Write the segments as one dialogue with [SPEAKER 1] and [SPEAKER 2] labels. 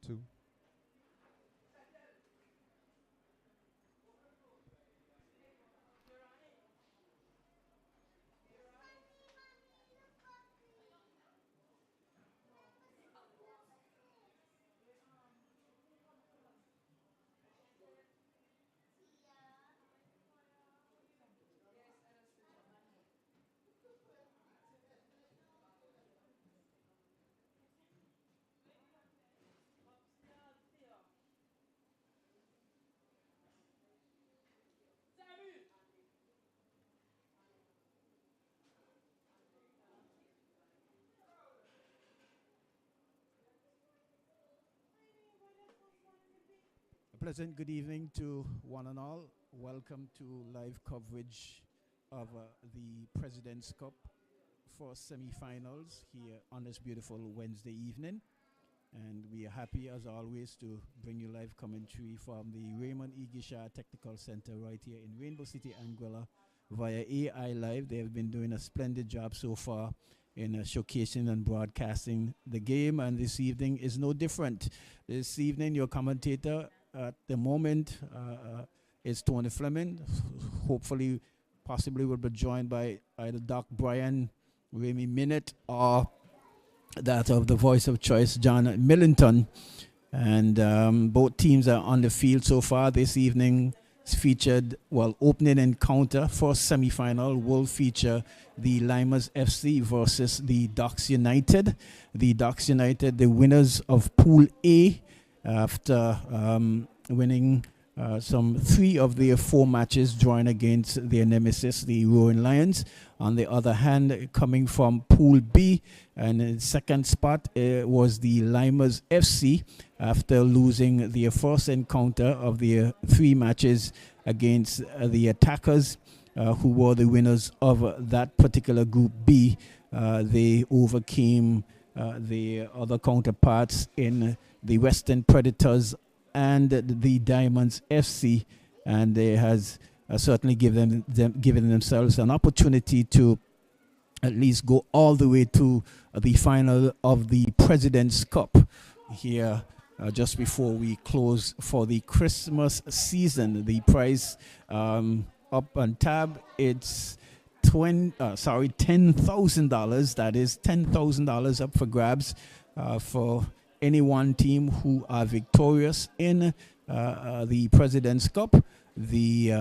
[SPEAKER 1] 2. A pleasant good evening to one and all. Welcome to live coverage of the President's Cup for semi-finals here on this beautiful Wednesday evening. And we are happy, as always, to bring you live commentary from the Raymond E. Gishar Technical Center right here in Rainbow City, Anguilla, via AI Live. They have been doing a splendid job so far in showcasing and broadcasting the game, and this evening is no different. This evening, your commentator at the moment is Tony Fleming. Hopefully, possibly will be joined by either Doc Brian, Remy Minute, or that of the voice of choice, John Millington. And both teams are on the field so far. This evening is featured, opening encounter for semi-final will feature the Lymers FC versus the Docks United. The Docks United, the winners of Pool A, after winning some 3 of their 4 matches, drawing against their nemesis, the Rowan Lions. On the other hand, coming from Pool B, and in second spot was the Lymers FC, after losing their first encounter of their 3 matches against the Attackers, who were the winners of that particular Group B. They overcame the other counterparts in the Western Predators and the Diamonds FC, and they has certainly given themselves an opportunity to at least go all the way to the final of the President's Cup here just before we close for the Christmas season. The prize up on tab, it's $10,000. That is $10,000 up for grabs for any one team who are victorious in the President's Cup. The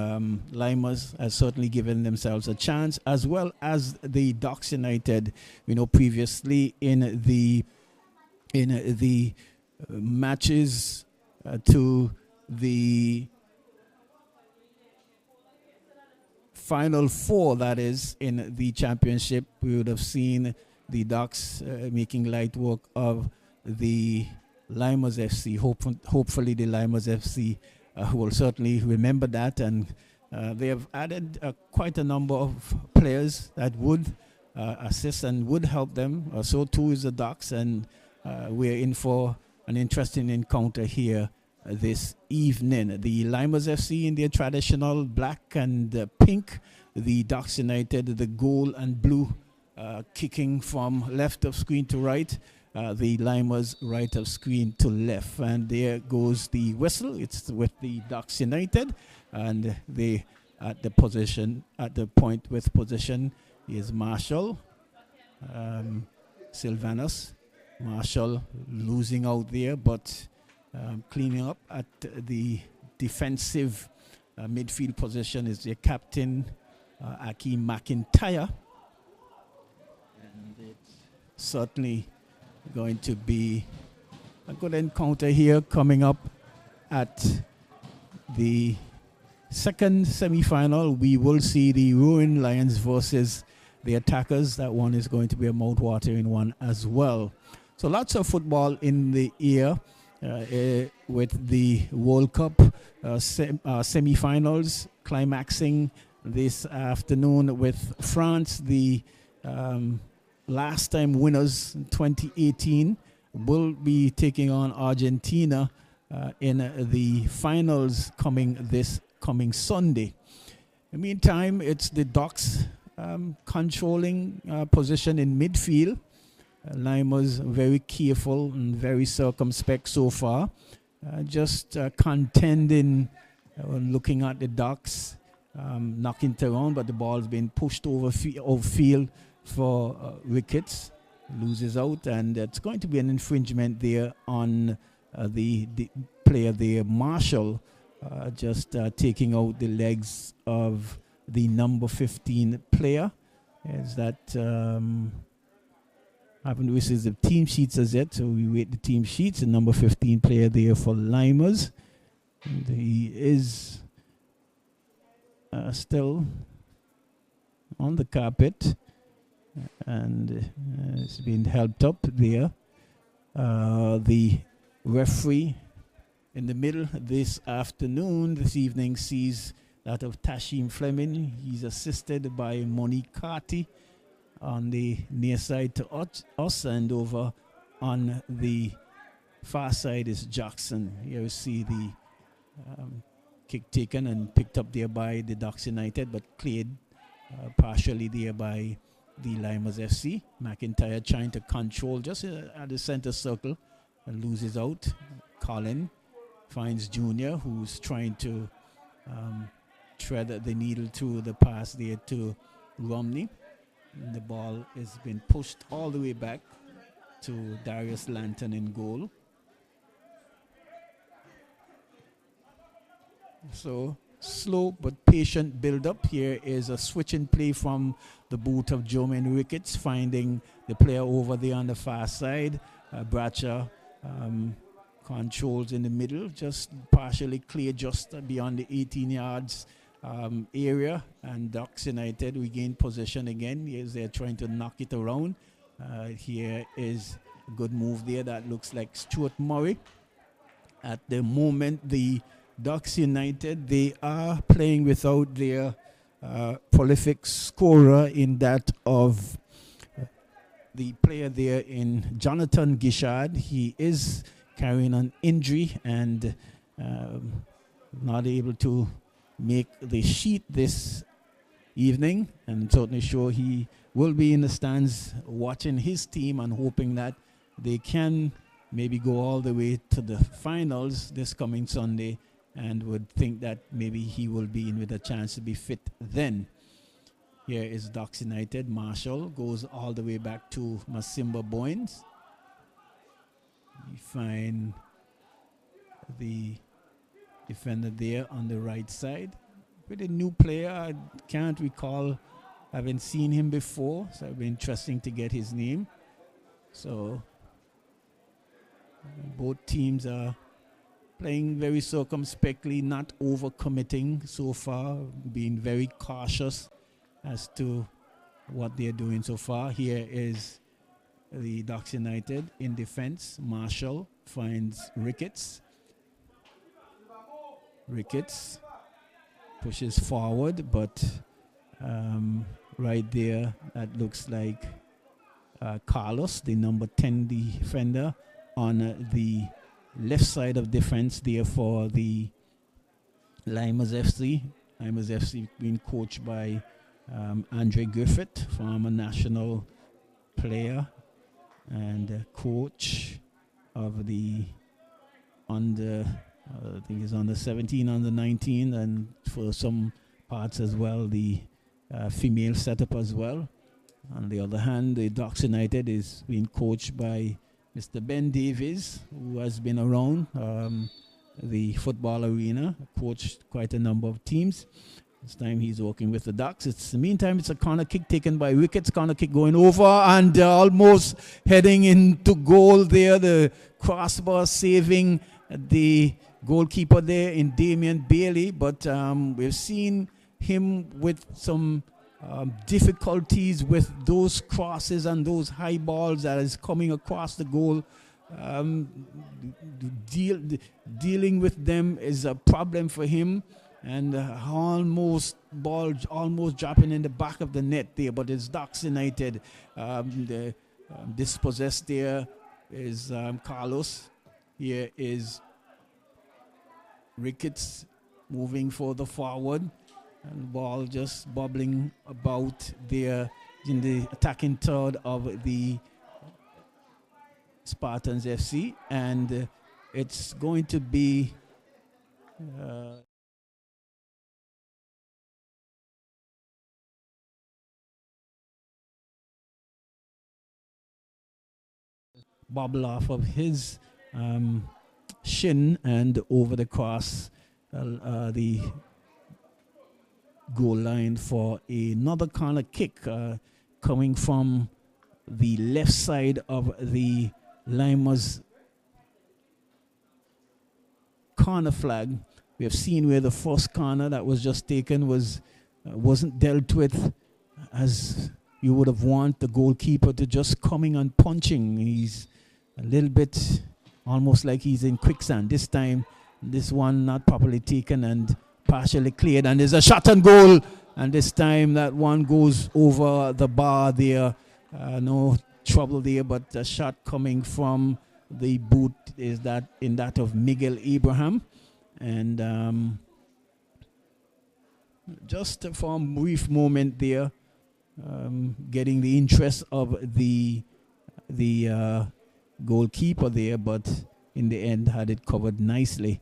[SPEAKER 1] Lymers has certainly given themselves a chance, as well as the Docks United. Previously in the matches to the Final 4, that is, in the championship, we would have seen the Docks making light work of the Lymers FC. Hopefully the Lymers FC will certainly remember that, and they have added quite a number of players that would assist and would help them. So too is the Docks, and we're in for an interesting encounter here this evening. The Lymers FC in their traditional black and pink, the Docks United the gold and blue, kicking from left of screen to right, the Lymers right of screen to left. And there goes the whistle. It's with the Docks United, and they at the point with position is Marshall, Sylvanus. Marshall losing out there, but cleaning up at the defensive midfield position is their captain, Aki McIntyre. And it's certainly going to be a good encounter here coming up at the second semi-final. We will see the Rowan Lions versus the Attackers. That one is going to be a mouth-watering one as well. So lots of football in the air with the World Cup semi-finals climaxing this afternoon with France, the last time winners in 2018, will be taking on Argentina in the finals coming Sunday. In the meantime, it's the Docks controlling position in midfield. Lymers very careful and very circumspect so far. Just contending, looking at the Ducks, knocking it around, but the ball's been pushed over field for wickets. Loses out, and it's going to be an infringement there on the player there, Marshall, just taking out the legs of the number 15 player. Is that I haven't received the team sheets as yet, so we wait the team sheets. The number 15 player there for Lymers, and he is still on the carpet, and it's been helped up there. The referee in the middle this evening, sees that of Tashim Fleming. He's assisted by Monique Carty on the near side to us, and over on the far side is Jackson. Here we see the kick taken and picked up there by the Ducks United, but cleared partially there by the Lymers FC. McIntyre trying to control just at the center circle and loses out. Colin finds Junior, who's trying to thread the needle to the pass there to Romney. And the ball has been pushed all the way back to Darius Lanton in goal. So slow but patient build up. Here is a switch and play from the boot of Jermaine Ricketts, finding the player over there on the far side. Bradshaw controls in the middle, just partially clear just beyond the 18 yards area, and Ducks United regain possession again as they're trying to knock it around. Here is a good move there that looks like Stuart Murray. At the moment, the Ducks United, they are playing without their prolific scorer in that of the player there in Jonathan Gishard. He is carrying an injury and not able to make the sheet this evening. I'm certainly sure he will be in the stands watching his team and hoping that they can maybe go all the way to the finals this coming Sunday, and would think that maybe he will be in with a chance to be fit then. Here is Ducks United. Marshall goes all the way back to Masimba Boynes. You find the defender there on the right side. Pretty new player. I can't recall having seen him before, so it'll be interesting to get his name. So both teams are playing very circumspectly, not overcommitting so far, being very cautious as to what they're doing so far. Here is the Ducks United in defense. Marshall finds Ricketts. Ricketts pushes forward, but right there, that looks like Carlos, the number 10 defender, on the left side of defense there for the Lymers FC. Lymers FC being coached by Andre Griffith, former national player and coach of the under, I think it's under 17, under 19, and for some parts as well, the female setup as well. On the other hand, the Ducks United is being coached by Mr. Ben Davies, who has been around the football arena, coached quite a number of teams. This time he's working with the Ducks. Meantime, it's a corner kick taken by Ricketts. Corner kick going over and almost heading into goal there. The crossbar saving the goalkeeper there in Damian Bailey. But we've seen him with some difficulties with those crosses and those high balls that is coming across the goal. Dealing with them is a problem for him, and almost dropping in the back of the net there. But it's Ducks United. Dispossessed there is Carlos. Here is Ricketts moving further forward, and the ball just bubbling about there in the attacking third of the Spartans FC, and it's going to be bobble off of his shin and over the cross the goal line for another corner kick coming from the left side of the Lymers corner flag. We have seen where the first corner that was just taken wasn't dealt with as you would have wanted the goalkeeper to just coming and punching. He's a little bit almost like he's in quicksand. This time, this one not properly taken and partially cleared, and there's a shot on goal, and this time that one goes over the bar there. No trouble there, but a shot coming from the boot is that of Miguel Abraham, and just for a brief moment there, getting the interest of the goalkeeper there, but in the end had it covered nicely.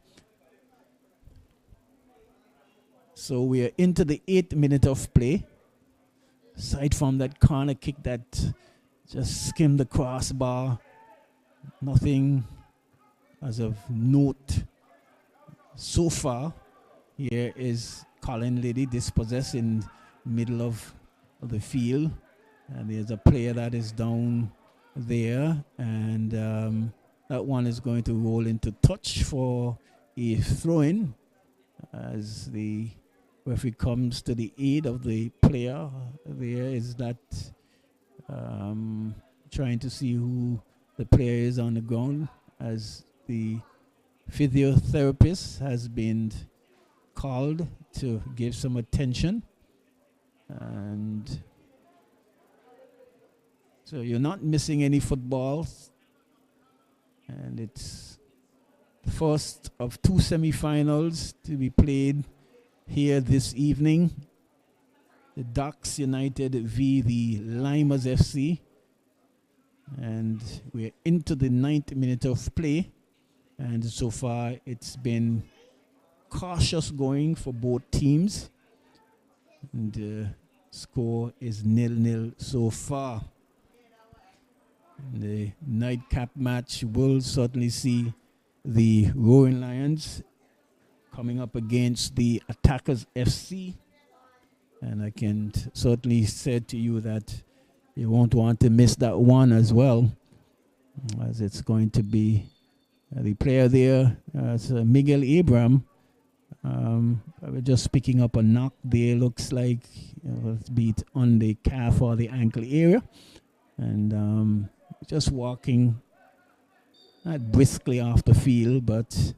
[SPEAKER 1] So we are into the 8th minute of play. Aside from that corner kick that just skimmed the crossbar, nothing as of note so far. Here is Colin Liddy dispossessed in middle of the field, and there's a player that is down there, and that one is going to roll into touch for a throw-in as the referee comes to the aid of the player. There is that trying to see who the player is on the ground, as the physiotherapist has been called to give some attention. And so you're not missing any footballs, and it's the first of 2 semi-finals to be played here this evening. The Ducks United v the Lymers FC, and we're into the 9th minute of play, and so far it's been cautious going for both teams, and the score is 0-0 so far. The nightcap match will certainly see the Roaring Lions coming up against the Attackers FC, and I can certainly say to you that you won't want to miss that one as well, as it's going to be the player there, Miguel Abraham. We're just picking up a knock there, looks like it's beat on the calf or the ankle area, and just walking not briskly off the field, but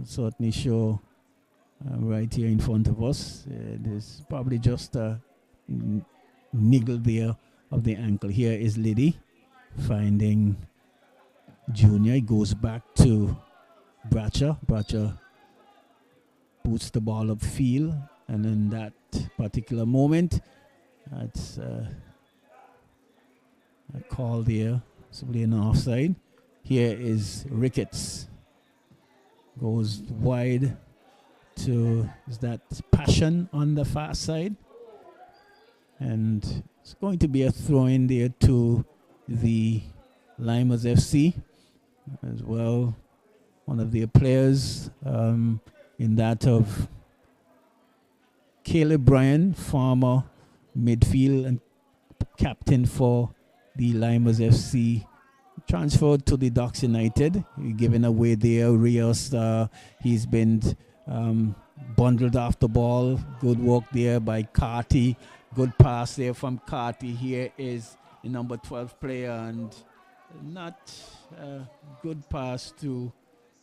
[SPEAKER 1] certainly sure right here in front of us there's probably just a niggle there of the ankle. Here is Liddy finding Junior. He goes back to Bracha. Bracha boots the ball upfield, and in that particular moment, that's a call there, simply an offside. Here is Ricketts, goes wide to, is that Passion on the far side, and it's going to be a throw in there to the Lymers FC as well. One of their players in that of Caleb Bryan, former midfield and captain for the Lymers FC, transferred to the Ducks United, given away there. Rios, he's been bundled off the ball. Good work there by Carty. Good pass there from Carty. Here is the number 12 player, and not a good pass too.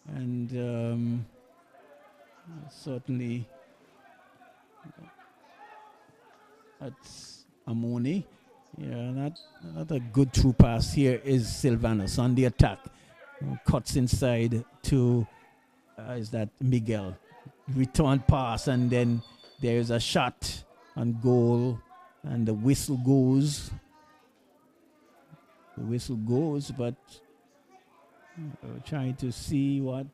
[SPEAKER 1] And certainly that's Amoni. Yeah, not a good true pass. Here is Silvanus on the attack. Cuts inside to, is that Miguel? Return pass, and then there's a shot on goal, and the whistle goes. the whistle goes, but we're trying to see what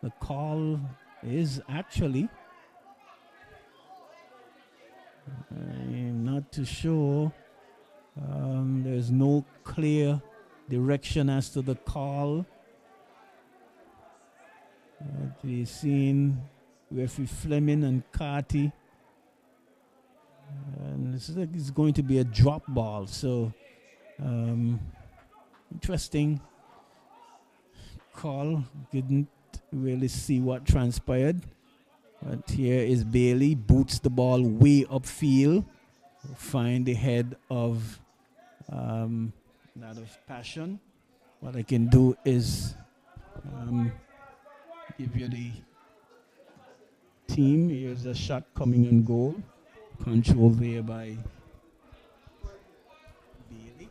[SPEAKER 1] the call is actually. I'm not too sure. There's no clear direction as to the call. We've seen referee Fleming and Carty. And this is going to be a drop ball. So, interesting call. Didn't really see what transpired. But here is Bailey. Boots the ball way upfield. Find the head of that of Passion. What I can do is give you the team. Here's a shot coming on goal. Control there by Bailey.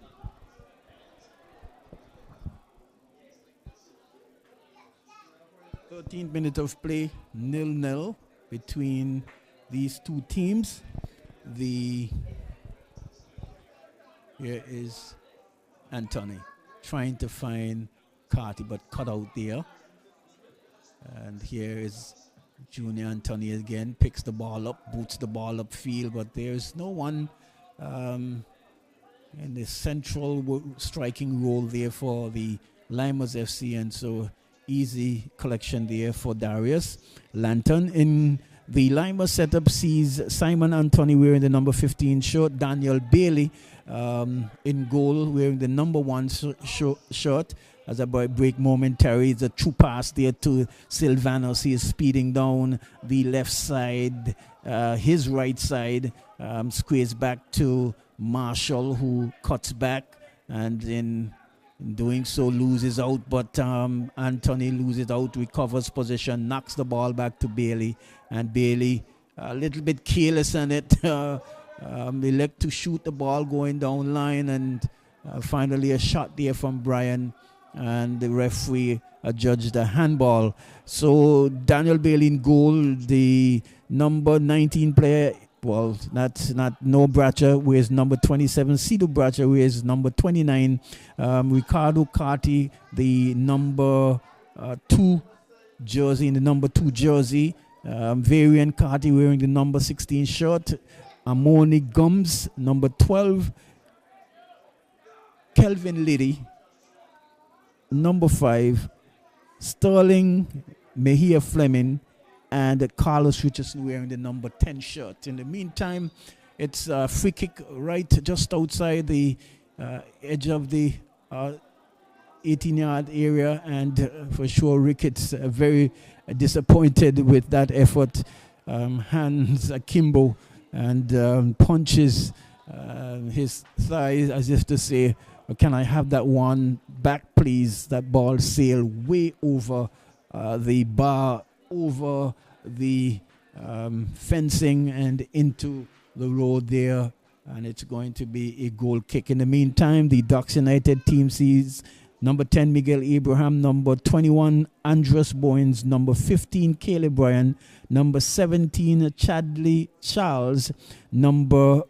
[SPEAKER 1] 13th minute of play, 0-0 between these two teams. Here is Anthony trying to find Carty, but cut out there. And here is Junior Anthony again, picks the ball up, boots the ball upfield, but there's no one in the central striking role there for the Lymers FC, and so easy collection there for Darius. Lantern in the Lymers setup sees Simon Anthony wearing the number 15 shirt, Daniel Bailey in goal wearing the number 1 shirt. As a break momentarily, it's a true pass there to Silvanos. He is speeding down the left side, his right side, squares back to Marshall, who cuts back, and in doing so loses out. But Anthony loses out, recovers position, knocks the ball back to Bailey, and Bailey a little bit careless on it. Elect to shoot the ball going down line, and finally a shot there from Brian. And the referee adjudged a handball. So Daniel Bailey in goal, the number 19 player. Well, that's not No Bracher, wears number 27. Sido Bracher wears number 29. Ricardo Carty, the number 2 jersey, in the number 2 jersey. Varian Carty wearing the number 16 shirt. Amoni Gums, number 12. Kelvin Liddy, number 5, Sterling Mejia Fleming, and Carlos Richardson wearing the number 10 shirt. In the meantime, it's a free kick right just outside the edge of the 18-yard area, and for sure Ricketts very disappointed with that effort. Hands akimbo and punches his thighs as if to say, can I have that one back, please? That ball sailed way over the bar, over the fencing, and into the road there. And it's going to be a goal kick. In the meantime, the Ducks United team sees number 10, Miguel Abraham, number 21, Andres Boyens, number 15, Caleb Bryan, number 17, Chadley Charles, number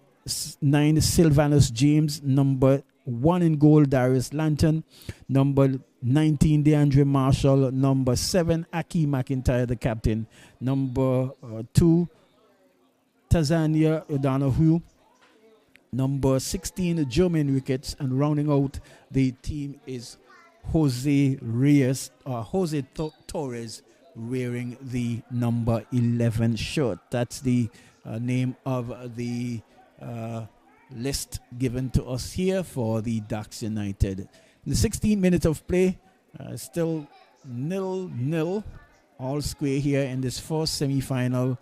[SPEAKER 1] 9, Sylvanus James, number 1 in goal, Darius Lantern, number 19, DeAndre Marshall, number 7, Aki McIntyre, the captain, number 2, Tanzania O'Donoghue, number 16, Jermaine Ricketts, and rounding out the team is Jose Torres wearing the number 11 shirt. That's the name of the list given to us here for the Ducks United. In the 16 minutes of play, still 0-0, all square here in this first semi-final,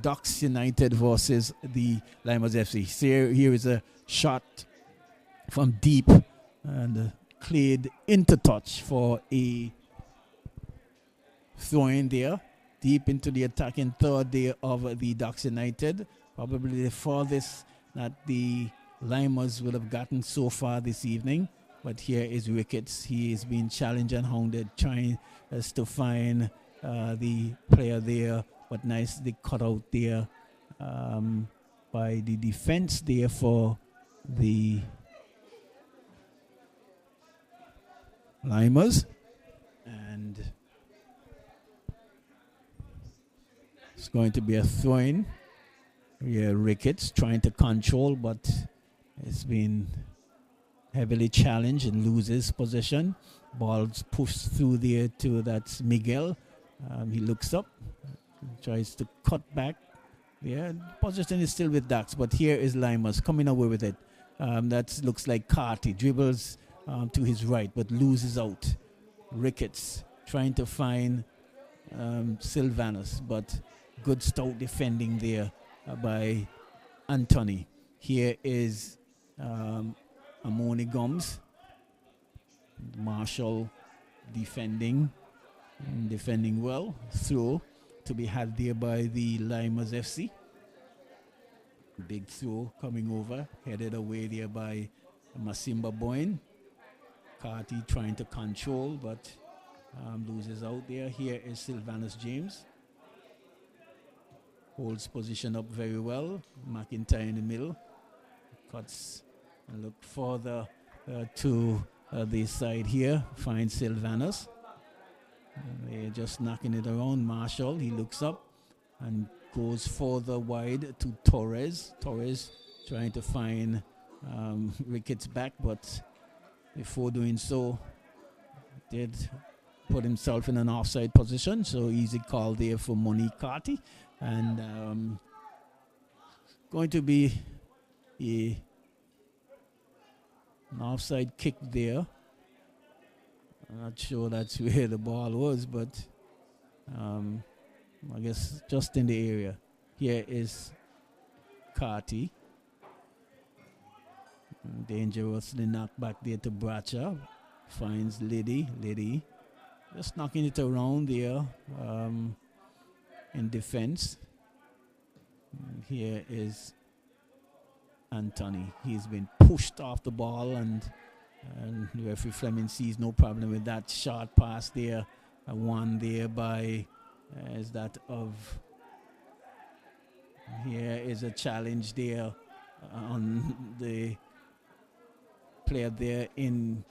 [SPEAKER 1] Ducks United versus the Lymers FC. So here is a shot from deep and cleared into touch for a throw-in there, deep into the attacking third there of the Ducks United. Probably the farthest that the Lymers will have gotten so far this evening. But here is Ricketts. He is being challenged and hounded, trying to find the player there. But nicely cut out there by the defense there for the Lymers. And it's going to be a throw-in. Yeah, Ricketts trying to control, but it's been heavily challenged and loses possession. Ball's pushed through there to that's Miguel. He looks up, tries to cut back. Yeah, possession is still with Dax, but here is Lymers coming away with it. That looks like Carty dribbles to his right, but loses out. Ricketts trying to find Sylvanus, but good stout defending there by Anthony. Here is Amoni Gums. Marshall defending well. Throw to be had there by the Lymers FC. Big throw coming over, headed away there by Masimba Boyne. Carty trying to control, but loses out there. Here is Sylvanus James. Holds position up very well. McIntyre in the middle. Cuts and look further to the side here. Finds Sylvanus. They're just knocking it around. Marshall, he looks up and goes further wide to Torres. Torres trying to find Ricketts back, but before doing so, did put himself in an offside position. So easy call there for Monique Carty. And going to be an offside kick there. I'm not sure that's where the ball was, but I guess just in the area. Here is Carty. Dangerously knocked back there to Bracha. Finds Liddy. Liddy just knocking it around there in defense. And here is Anthony. He's been pushed off the ball, and referee Fleming sees no problem with that short pass there. One there by is that of. Here is a challenge there on the player there in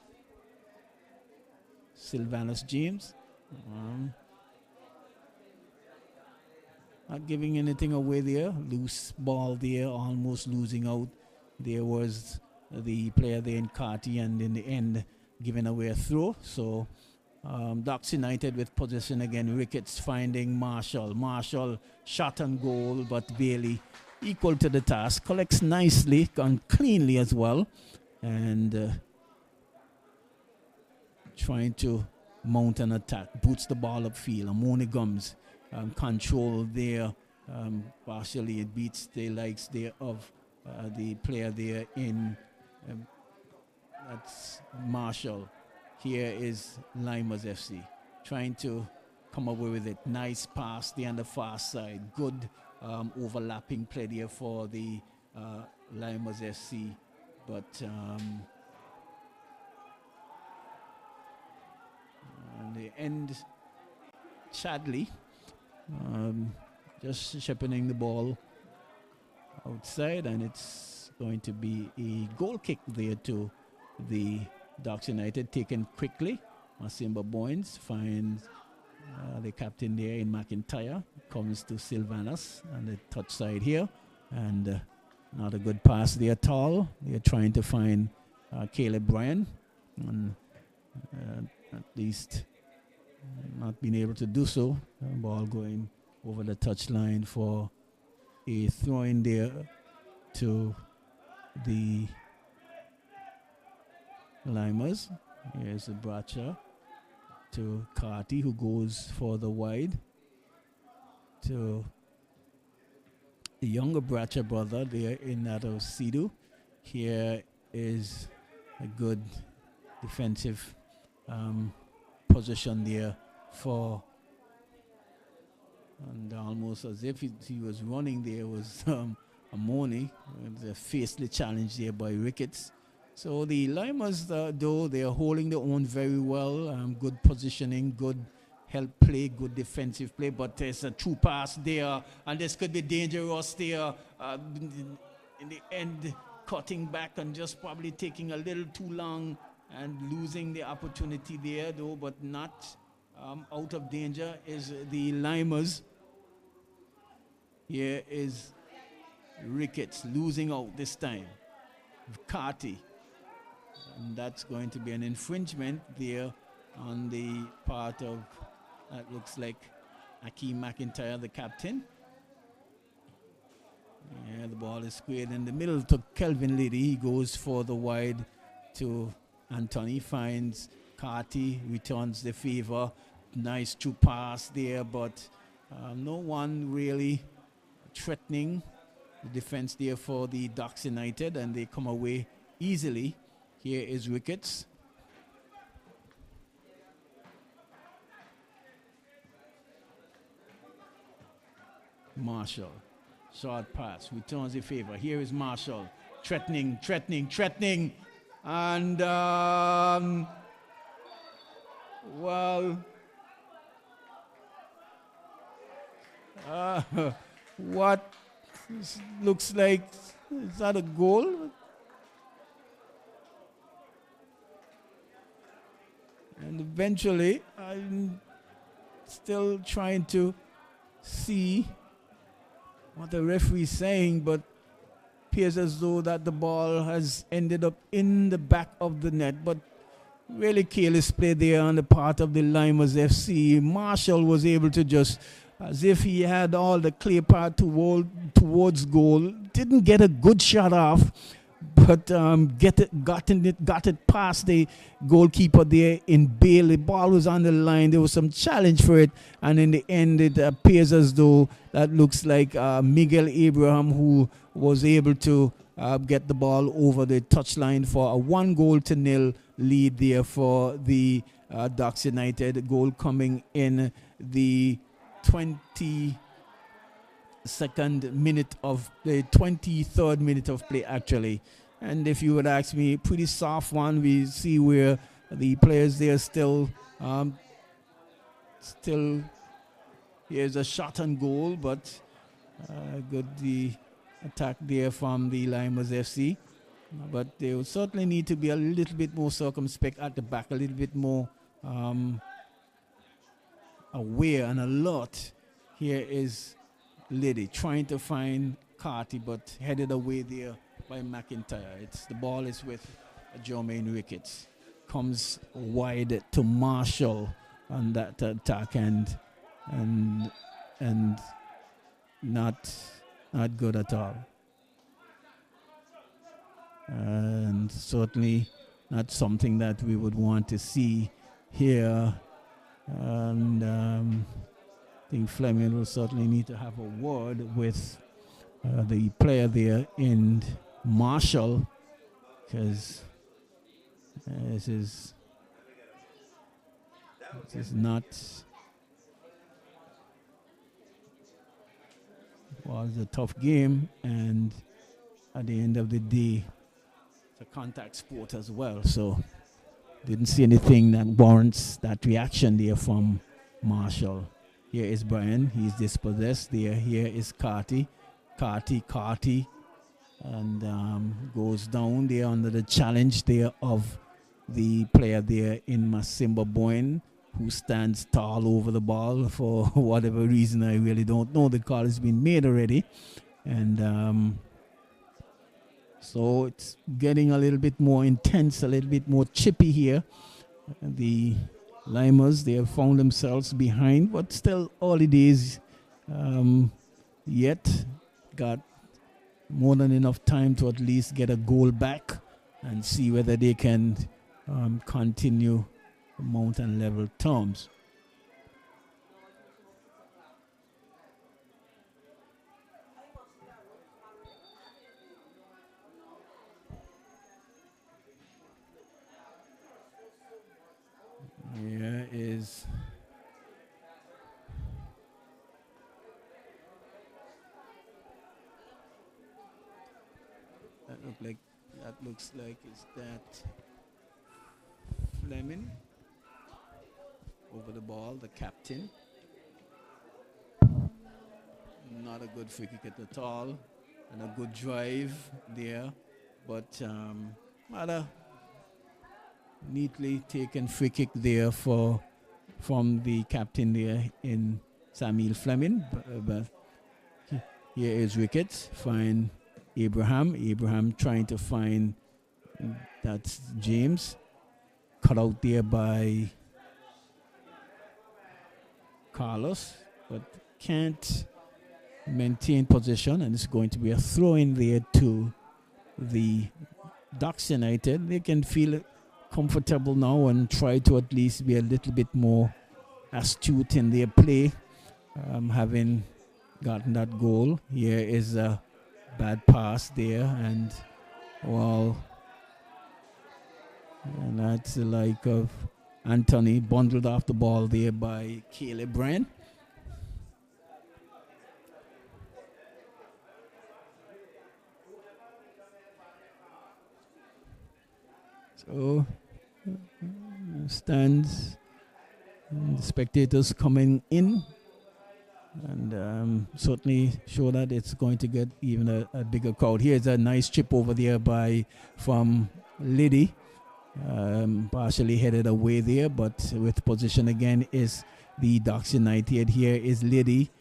[SPEAKER 1] Sylvanus James. Not giving anything away there. Loose ball there, almost losing out. There was the player there in Carty, and in the end giving away a throw. So Ducks United with possession again. Ricketts finding Marshall. Marshall shot on goal, but Bailey equal to the task. Collects nicely and cleanly as well. And trying to mount an attack. Boots the ball upfield. Amoni Gums control there. Partially it beats the likes there of the player there in that's Marshall. Here is Lymers FC trying to come away with it. Nice pass there on the far side. Good overlapping play there for the Lymers FC. But in the end, Chadley just shepherding the ball outside, and it's going to be a goal kick there to the Ducks United, taken quickly. Masimba Boynes finds the captain there in McIntyre, comes to Sylvanus on the touch side here, and not a good pass there at all. They're trying to find Caleb Bryan, and at least not being able to do so. Ball going over the touchline for a throw in there to the Lymers. Here's a Bracha to Carty, who goes for the wide to the younger Bracha brother there in that of Sidu. Here is a good defensive position there for, and almost as if he was running there was Amoni. The fiercely challenged there by Ricketts. So the Lymers, though, they are holding their own very well. Good positioning, good help play, good defensive play, but there's a true pass there, and this could be dangerous there in the end, cutting back and just probably taking a little too long and losing the opportunity there, though, but not out of danger, is the Lymers. Here is Ricketts losing out this time. Carty. And that's going to be an infringement there on the part of, that looks like Akeem McIntyre, the captain. Yeah, the ball is squared in the middle to Kelvin Liddy. He goes for the wide to Anthony, finds Carty, returns the favor. Nice true pass there, but no one really threatening the defense there for the Ducks United, and they come away easily. Here is Ricketts. Marshall. Short pass, returns the favor. Here is Marshall. Threatening. And, well, what looks like, is that a goal? And eventually, I'm still trying to see what the referee is saying, but appears as though that the ball has ended up in the back of the net. But really careless play there on the part of the Lymers FC. Marshall was able to just, as if he had all the clear path towards goal, didn't get a good shot off, but got it past the goalkeeper there in Bale. The ball was on the line. There was some challenge for it, and in the end, it appears as though that looks like Miguel Abraham, who was able to get the ball over the touchline for a 1-0 lead there for the Ducks United. Goal coming in the 23rd minute of the 23rd minute of play, actually. And if you would ask me, pretty soft one. We see where the players there still here's a shot on goal, but good the attack there from the Lymers FC. But they will certainly need to be a little bit more circumspect at the back, a little bit more aware and alert. Here is Liddy trying to find Carty, but headed away there by McIntyre. The ball is with Jermaine Ricketts. Comes wide to Marshall on that attack, and not good at all. And certainly not something that we would want to see here. And I think Fleming will certainly need to have a word with the player there in Marshall, because this is not, was a tough game, and at the end of the day, it's a contact sport as well. So didn't see anything that warrants that reaction there from Marshall. Here is Brian. He's dispossessed there. Here is Carty, and goes down there under the challenge there of the player there in Masimba Boyne, who stands tall over the ball for whatever reason. I really don't know. The call has been made already, and so it's getting a little bit more intense, a little bit more chippy here. The Lymers, they have found themselves behind, but still early days yet. Got more than enough time to at least get a goal back and see whether they can continue the mountain level terms. Here is that looks like is that Fleming over the ball, the captain. Not a good free kick at all, and a good drive there, but rather Neatly taken free kick there from the captain there in Samuel Fleming. But here is Ricketts. Find Abraham. Abraham trying to find, that's James. Cut out there by Carlos, but can't maintain position, and it's going to be a throw in there to the Ducks United. They can feel comfortable now and try to at least be a little bit more astute in their play, having gotten that goal. Here is a bad pass there, and and that's the like of Anthony bundled off the ball there by Caleb Brand. So stands, and the spectators coming in, and certainly show that it's going to get even a bigger crowd. Here's a nice chip over there from Liddy, partially headed away there, but with position again is the Ducks United. Here is Liddy,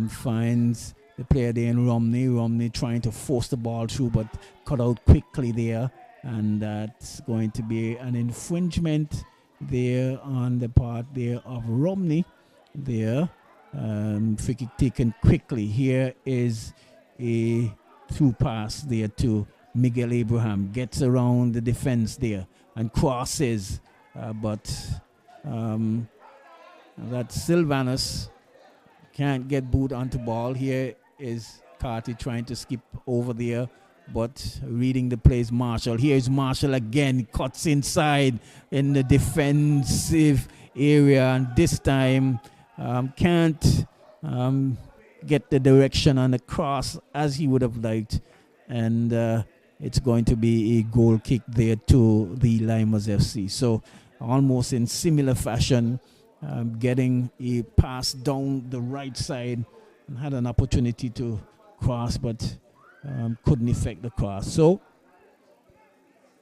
[SPEAKER 1] finds the player there in Romney. Romney trying to force the ball through, but cut out quickly there, and that's going to be an infringement there on the part there of Romney there. Free kick taken quickly. Here is a through pass there to Miguel Abraham. Gets around the defense there and crosses, but that Sylvanus can't get boot onto ball. Here is Carty trying to skip over there, but reading the plays Marshall. Here's Marshall again, cuts inside in the defensive area, and this time can't get the direction on the cross as he would have liked, and it's going to be a goal kick there to the Lymers FC. So almost in similar fashion, getting a pass down the right side, and had an opportunity to cross, but couldn't effect the cross. So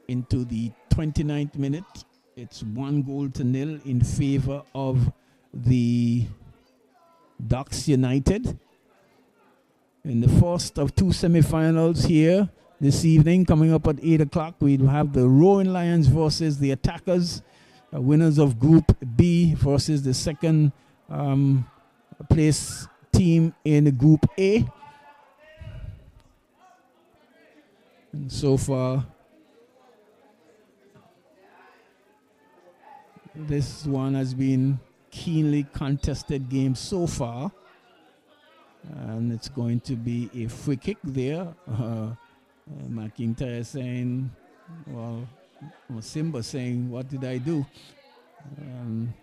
[SPEAKER 1] into the 29th minute, it's 1-0 in favor of the Ducks United. In the first of two semi-finals here this evening, coming up at 8 o'clock, we'll have the Roaring Lions versus the Attackers, winners of Group B versus the second place team in Group A. And so far, this one has been keenly contested game so far, and it's going to be a free kick there. McIntyre saying, or Simba saying, what did I do? And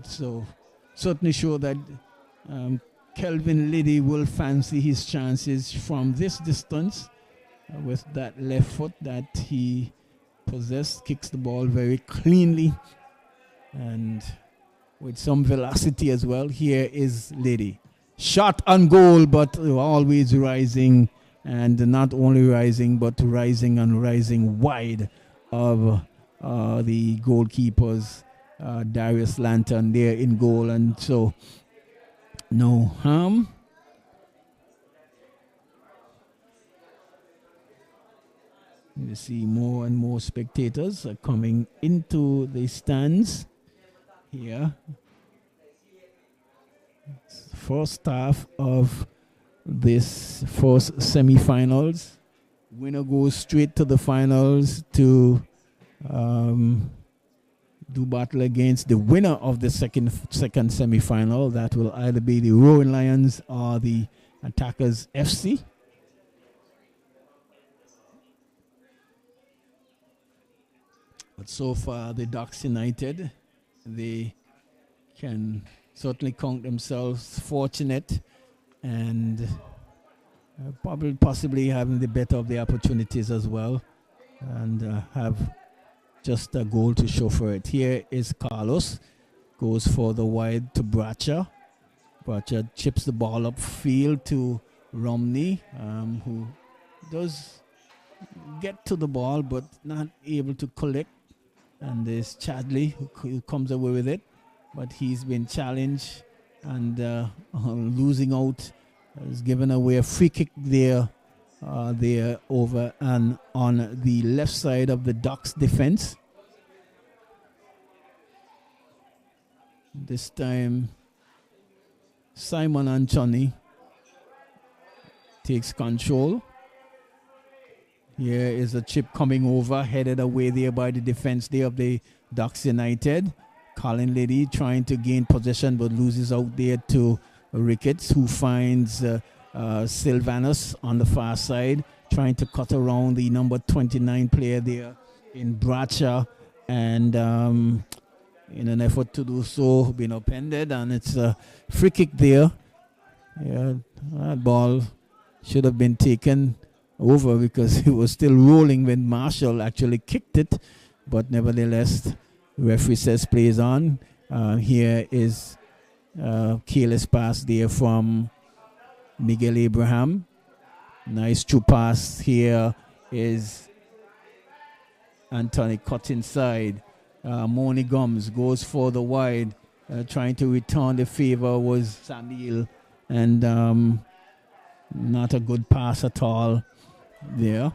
[SPEAKER 1] so certainly sure that Kelvin Liddy will fancy his chances from this distance with that left foot that he possessed. Kicks the ball very cleanly and with some velocity as well. Here is Liddy. Shot on goal, but always rising, and not only rising, but rising and rising wide of the goalkeepers, Darius Lantern there in goal, and so no harm. You see more and more spectators are coming into the stands here. First half of this first semi-finals. Winner goes straight to the finals to do battle against the winner of the second semi-final. That will either be the Roaring Lions or the Attackers FC. But so far, the Ducks United, they can certainly count themselves fortunate and possibly having the better of the opportunities as well, and have just a goal to show for it. Here is Carlos, goes for the wide to Bracha. Bracha chips the ball upfield to Romney, who does get to the ball but not able to collect. And there's Chadley who comes away with it, but he's been challenged and losing out. Has given away a free kick there over and on the left side of the Ducks defense. This time Simon Anthony takes control. Here is a chip coming over, headed away there by the defense there of the Ducks United. Colin Liddy trying to gain possession but loses out there to Ricketts, who finds Sylvanus on the far side, trying to cut around the number 29 player there in Bracha, and in an effort to do so, been upended, and it's a free kick there. Yeah, that ball should have been taken over because it was still rolling when Marshall actually kicked it, but nevertheless, referee says plays on. Here is careless pass there from Miguel Abraham. Nice true pass here is Anthony cut inside. Moni Gums goes for the wide, trying to return the favor was Samuel, and not a good pass at all there.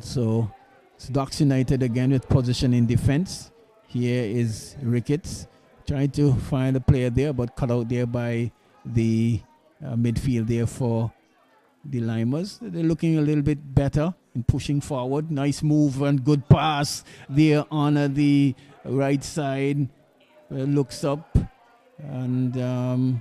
[SPEAKER 1] So it's Ducks United again with position in defense. Here is Ricketts trying to find a player there, but cut out there by the midfield there for the Lymers. They're looking a little bit better in pushing forward. Nice move and good pass there on the right side. Looks up and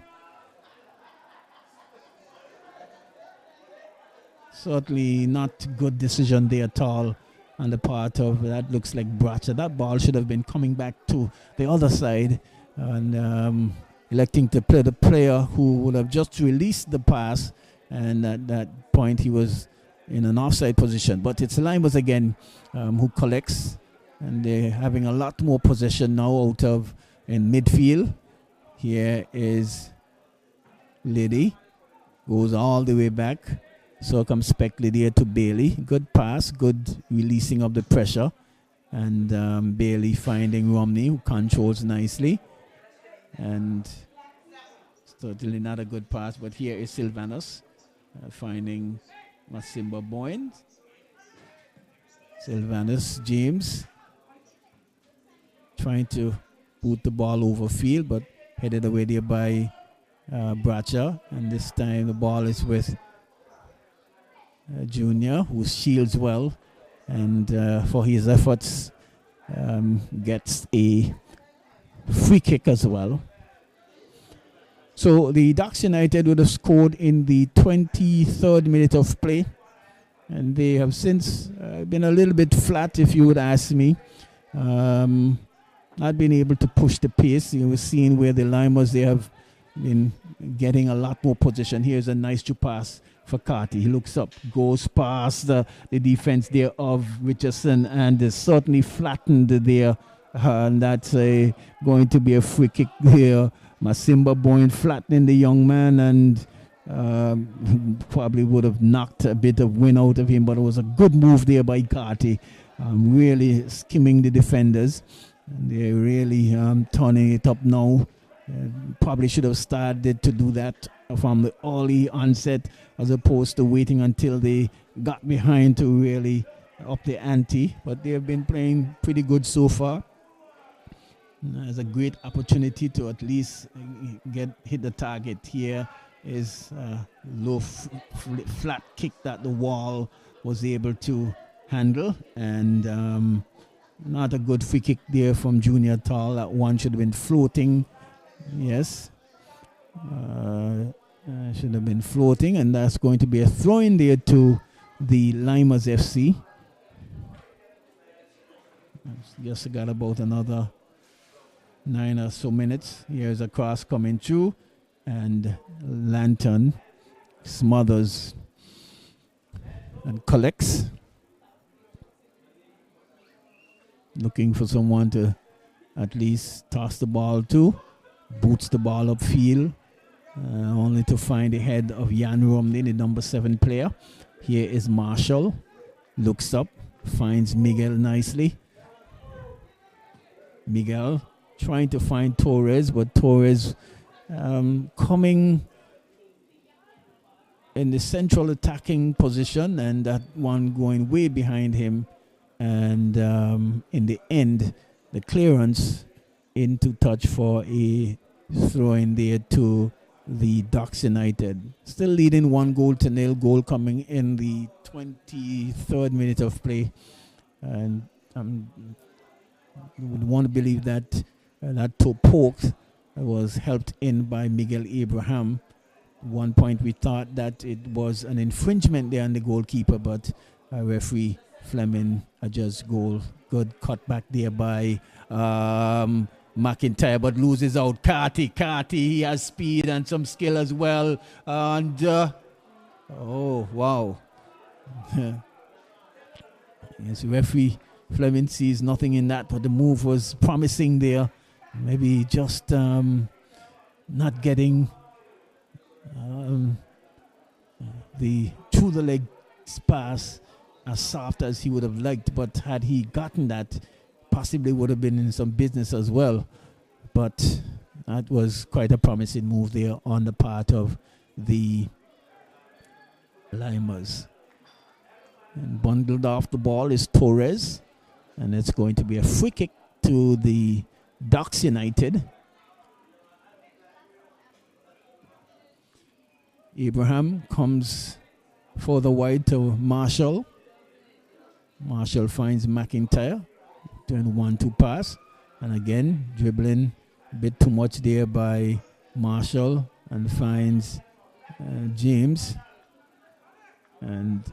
[SPEAKER 1] certainly not good decision there at all on the part of, that looks like Bracha. That ball should have been coming back to the other side, and electing to play the player who would have just released the pass, and at that point he was in an offside position. But it's Lymers again who collects, and they're having a lot more possession now out of in midfield. Here is Liddy, goes all the way back circumspectly there to Bailey. Good pass, good releasing of the pressure, and Bailey finding Romney, who controls nicely, and certainly not a good pass, but here is Sylvanus finding Masimba Boyne. Sylvanus James trying to boot the ball over field, but headed away there by Bracha, and this time the ball is with Junior, who shields well, and for his efforts gets a free kick as well. So the Ducks United would have scored in the 23rd minute of play, and they have since been a little bit flat, if you would ask me. Not been able to push the pace. You were seeing where the Lymers, they have been getting a lot more position. Here's a nice true pass for Carty. He looks up, goes past the defense there of Richardson, and is certainly flattened there. And that's going to be a free kick there. Masimba Boyne flattening the young man, and probably would have knocked a bit of wind out of him, but it was a good move there by Carty, really skimming the defenders. And they're really turning it up now. Probably should have started to do that from the early onset, as opposed to waiting until they got behind to really up the ante. But they've been playing pretty good so far. There's a great opportunity to at least hit the target. Here is a low flat kick that the wall was able to handle, and not a good free kick there from Junior at all. That one should have been floating. Yes, should have been floating, and that's going to be a throw in there to the Lymers FC. Just got about another 9 or so minutes. Here's a cross coming through, and Lantern smothers and collects, looking for someone to at least toss the ball to. Boots the ball upfield, only to find the head of Jan Romney, the number 7 player. Here is Marshall. Looks up, finds Miguel nicely. Miguel trying to find Torres, but Torres coming in the central attacking position, and that one going way behind him. And in the end, the clearance into touch for a throw in there to the Ducks United. Still leading 1-0. Goal coming in the 23rd minute of play. And you would want to believe that that toe poke was helped in by Miguel Abraham. One point we thought that it was an infringement there on the goalkeeper, but referee Fleming adjusts goal. Good cut back there by McIntyre, but loses out. Carty, he has speed and some skill as well. And oh wow. Yes, referee Fleming sees nothing in that, but the move was promising there. Maybe just not getting the through the leg pass as soft as he would have liked, but had he gotten that, possibly would have been in some business as well. But that was quite a promising move there on the part of the Lymers. And bundled off the ball is Torres, and it's going to be a free kick to the Ducks United. Abraham comes for the wide to Marshall. Marshall finds McIntyre, doing 1-2 pass, and again dribbling a bit too much there by Marshall, and finds James, and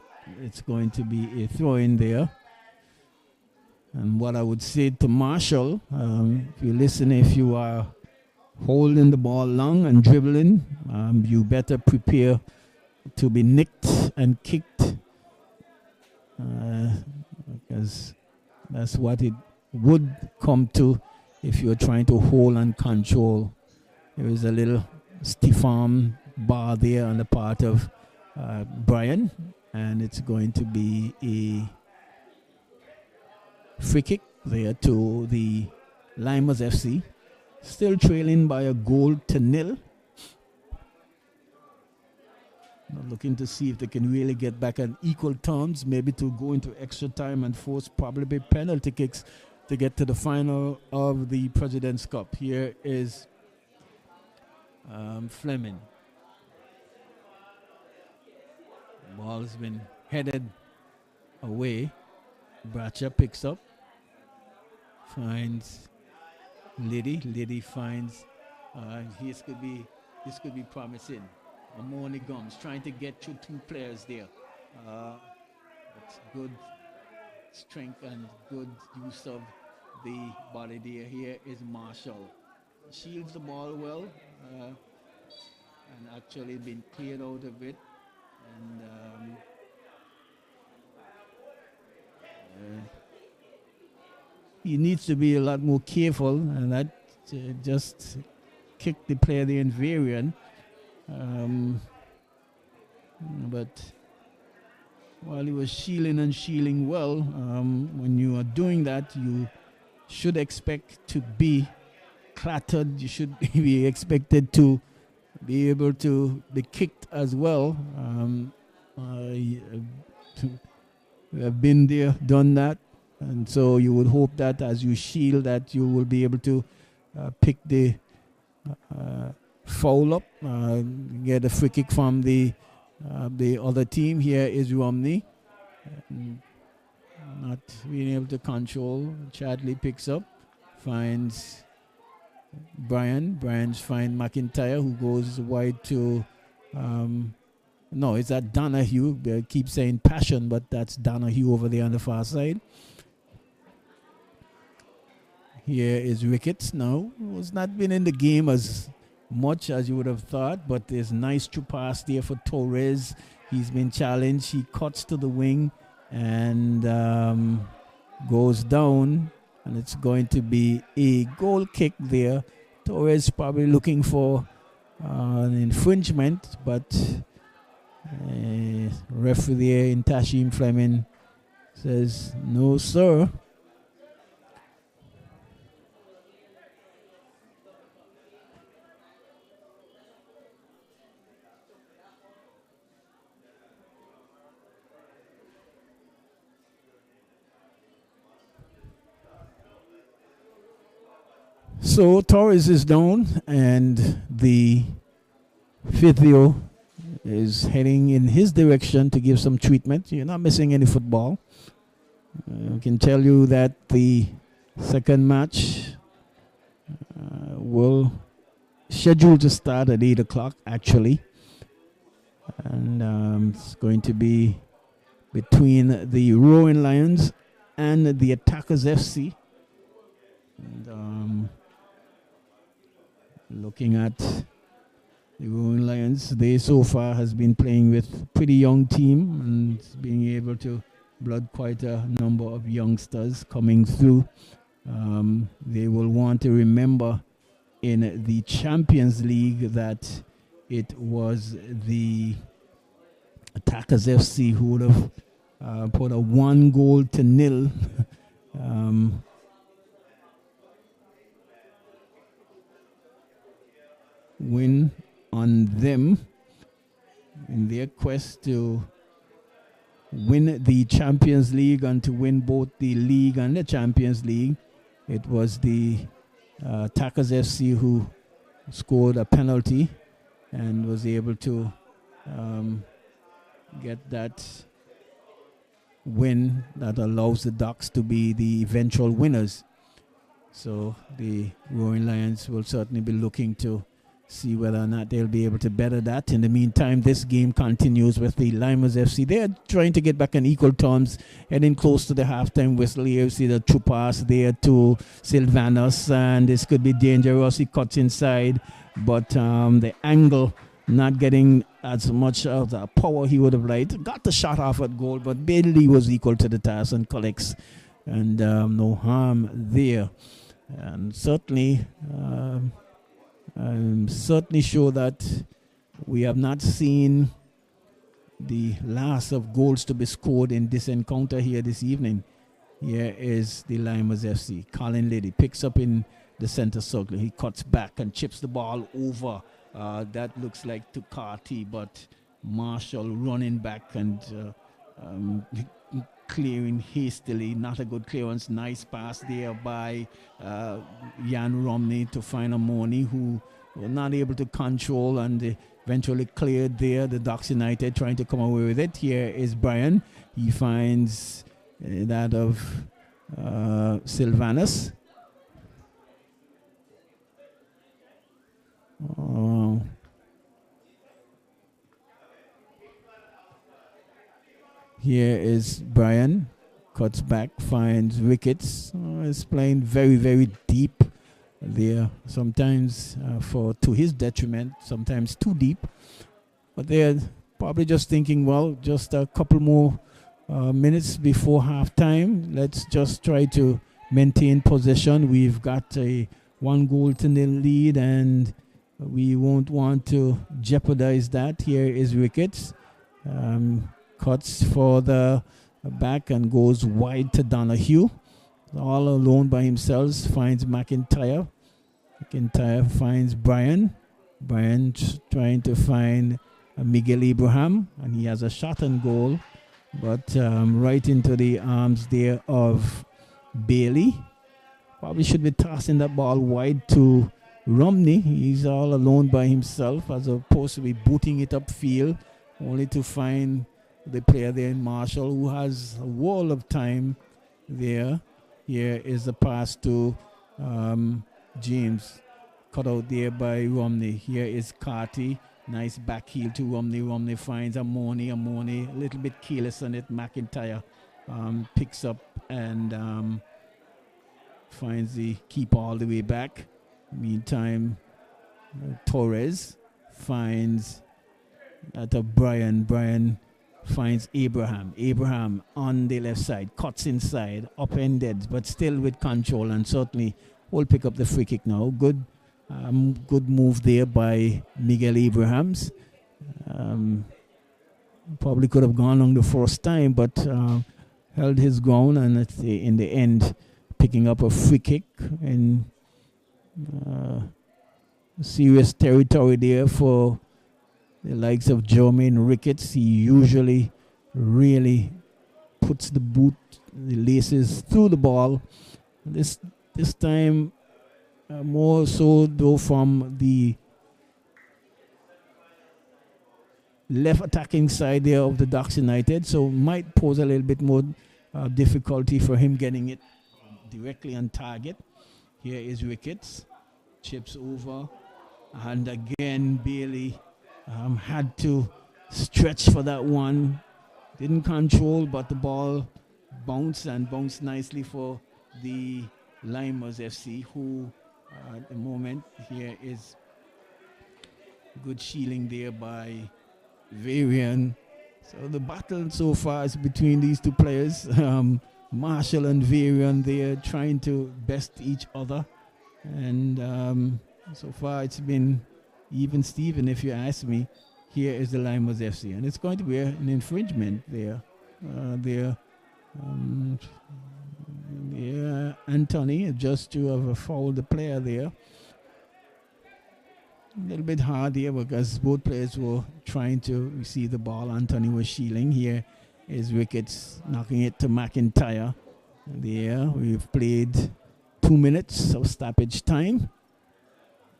[SPEAKER 1] it's going to be a throw in there. And what I would say to Marshall, if you listen, if you are holding the ball long and dribbling, you better prepare to be nicked and kicked, because that's what it would come to if you're trying to hold and control. There is a little stiff arm bar there on the part of Brian, and it's going to be a free kick there to the Lymers FC. Still trailing by 1-0. Looking to see if they can really get back on equal terms, maybe to go into extra time and force probably penalty kicks to get to the final of the President's Cup. Here is Fleming. Ball has been headed away. Bracha picks up, finds Liddy. Liddy finds this could be promising. Amoni Gums trying to get through two players there. It's good strength and good use of the body there. Here is Marshall. Shields the ball well, and actually been cleared out of it. And he needs to be a lot more careful, and that just kicked the player there in Varian. But while he was shielding well, when you are doing that, you should expect to be clattered. You should be expected to be able to be kicked as well. We have been there, done that, and so you would hope that as you shield that you will be able to pick the foul up, get a free kick from the other team. Here is Romney, not being able to control. Chadley picks up, finds Brian's find McIntyre, who goes wide to no, it's that Donahue. They keep saying Passion, but that's Donahue over there on the far side. Here is Ricketts now, who's not been in the game as much as you would have thought, but there's nice true pass there for Torres. He's been challenged. He cuts to the wing and goes down, and it's going to be a goal kick there. Torres probably looking for an infringement, but Referee there in Tashim Fleming says, no, sir. So Torres is down, and the physio is heading in his direction to give some treatment. You're not missing any football. I can tell you that the second match will schedule to start at 8 o'clock actually, and it's going to be between the Roaring Lions and the Attackers FC. And looking at the Roaring Lions, they so far has been playing with pretty young team and being able to blood quite a number of youngsters coming through. They will want to remember in the Champions League that it was the Attackers FC who would have put a 1-0 win on them in their quest to win the Champions League and to win both the league and the Champions League. It was the Attackers FC who scored a penalty and was able to get that win that allows the Ducks to be the eventual winners. So the Roaring Lions will certainly be looking to see whether or not they'll be able to better that. In the meantime, this game continues with the Lymers FC. They're trying to get back on equal terms, heading close to the halftime whistle. Here you see the true pass there to Sylvanus, and this could be dangerous. He cuts inside, but the angle not getting as much of the power he would have liked. Got the shot off at goal, but Bailey was equal to the task and collects, and no harm there. And certainly I'm certainly sure that we have not seen the last of goals to be scored in this encounter here this evening. Here is the Lymers FC. Colin Liddy picks up in the center circle. He cuts back and chips the ball over. That looks like to Carty, but Marshall running back and clearing hastily. Not a good clearance. Nice pass there by Jan Romney to find Amoni, who were not able to control and eventually cleared there. The Ducks United trying to come away with it. Here is Brian. He finds that of Sylvanus. Here is Brian, cuts back, finds Ricketts. Is playing very, very deep there. Sometimes to his detriment, sometimes too deep. But they're probably just thinking, well, just a couple more minutes before halftime. Let's just try to maintain possession. We've got a 1-0 lead, and we won't want to jeopardize that. Here is Ricketts. Cuts for the back and goes wide to Donahue. All alone by himself. Finds McIntyre. McIntyre finds Brian. Brian trying to find Miguel Abraham, and he has a shot on goal, but right into the arms there of Bailey. Probably should be tossing that ball wide to Romney. He's all alone by himself as opposed to be booting it upfield, only to find the player there in Marshall, who has a wall of time there. Here is the pass to James, cut out there by Romney. Here is Carty. Nice back heel to Romney. Romney finds Amoni. Amoni a little bit careless on it. McIntyre picks up and finds the keeper all the way back. Meantime, Torres finds Brian. Brian finds Abraham. Abraham on the left side, cuts inside, upended, but still with control, and certainly will pick up the free kick now. Good move there by Miguel Abrahams. Probably could have gone on the first time, but held his ground, and in the end, picking up a free kick in serious territory there for the likes of Jermaine Ricketts. He usually really puts the laces through the ball. This time, more so though from the left attacking side there of the Ducks United, so might pose a little bit more difficulty for him getting it directly on target. Here is Ricketts, chips over, and again Bailey had to stretch for that one. Didn't control, but the ball bounced nicely for the Lymers FC, who at the moment here is good shielding there by Varian. So the battle so far is between these two players, Marshall and Varian. They're trying to best each other, and so far it's been even Steven, if you ask me. Here is the Lymers FC, and it's going to be an infringement there. Anthony, just to have fouled the player there. A little bit hard here because both players were trying to receive the ball. Anthony was shielding. Here is Ricketts knocking it to McIntyre. There, we've played 2 minutes of stoppage time.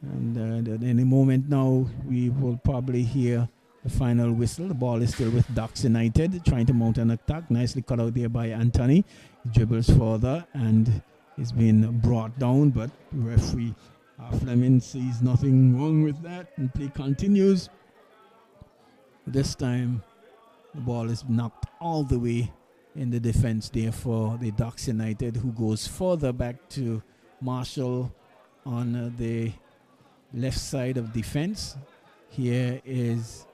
[SPEAKER 1] And at any moment now, we will probably hear the final whistle. The ball is still with Ducks United, trying to mount an attack. Nicely cut out there by Anthony. He dribbles further and is being brought down, but referee Fleming sees nothing wrong with that, and play continues. This time, the ball is knocked all the way in the defense there for the Ducks United, who goes further back to Marshall on the left side of defense. Here is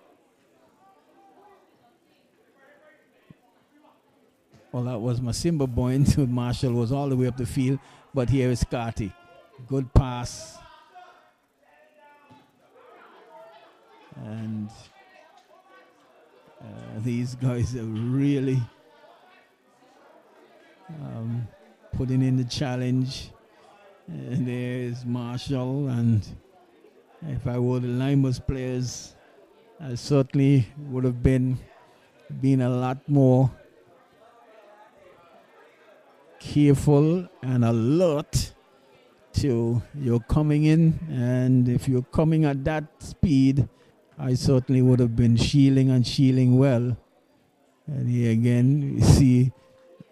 [SPEAKER 1] that was Masimba Boyne. Marshall was all the way up the field, but here is Carty. Good pass. And these guys are really putting in the challenge. And there's Marshall, and if I were the Lymers players, I certainly would have been a lot more careful and alert to you're coming in, and if you're coming at that speed, I certainly would have been shielding well. And here again, you see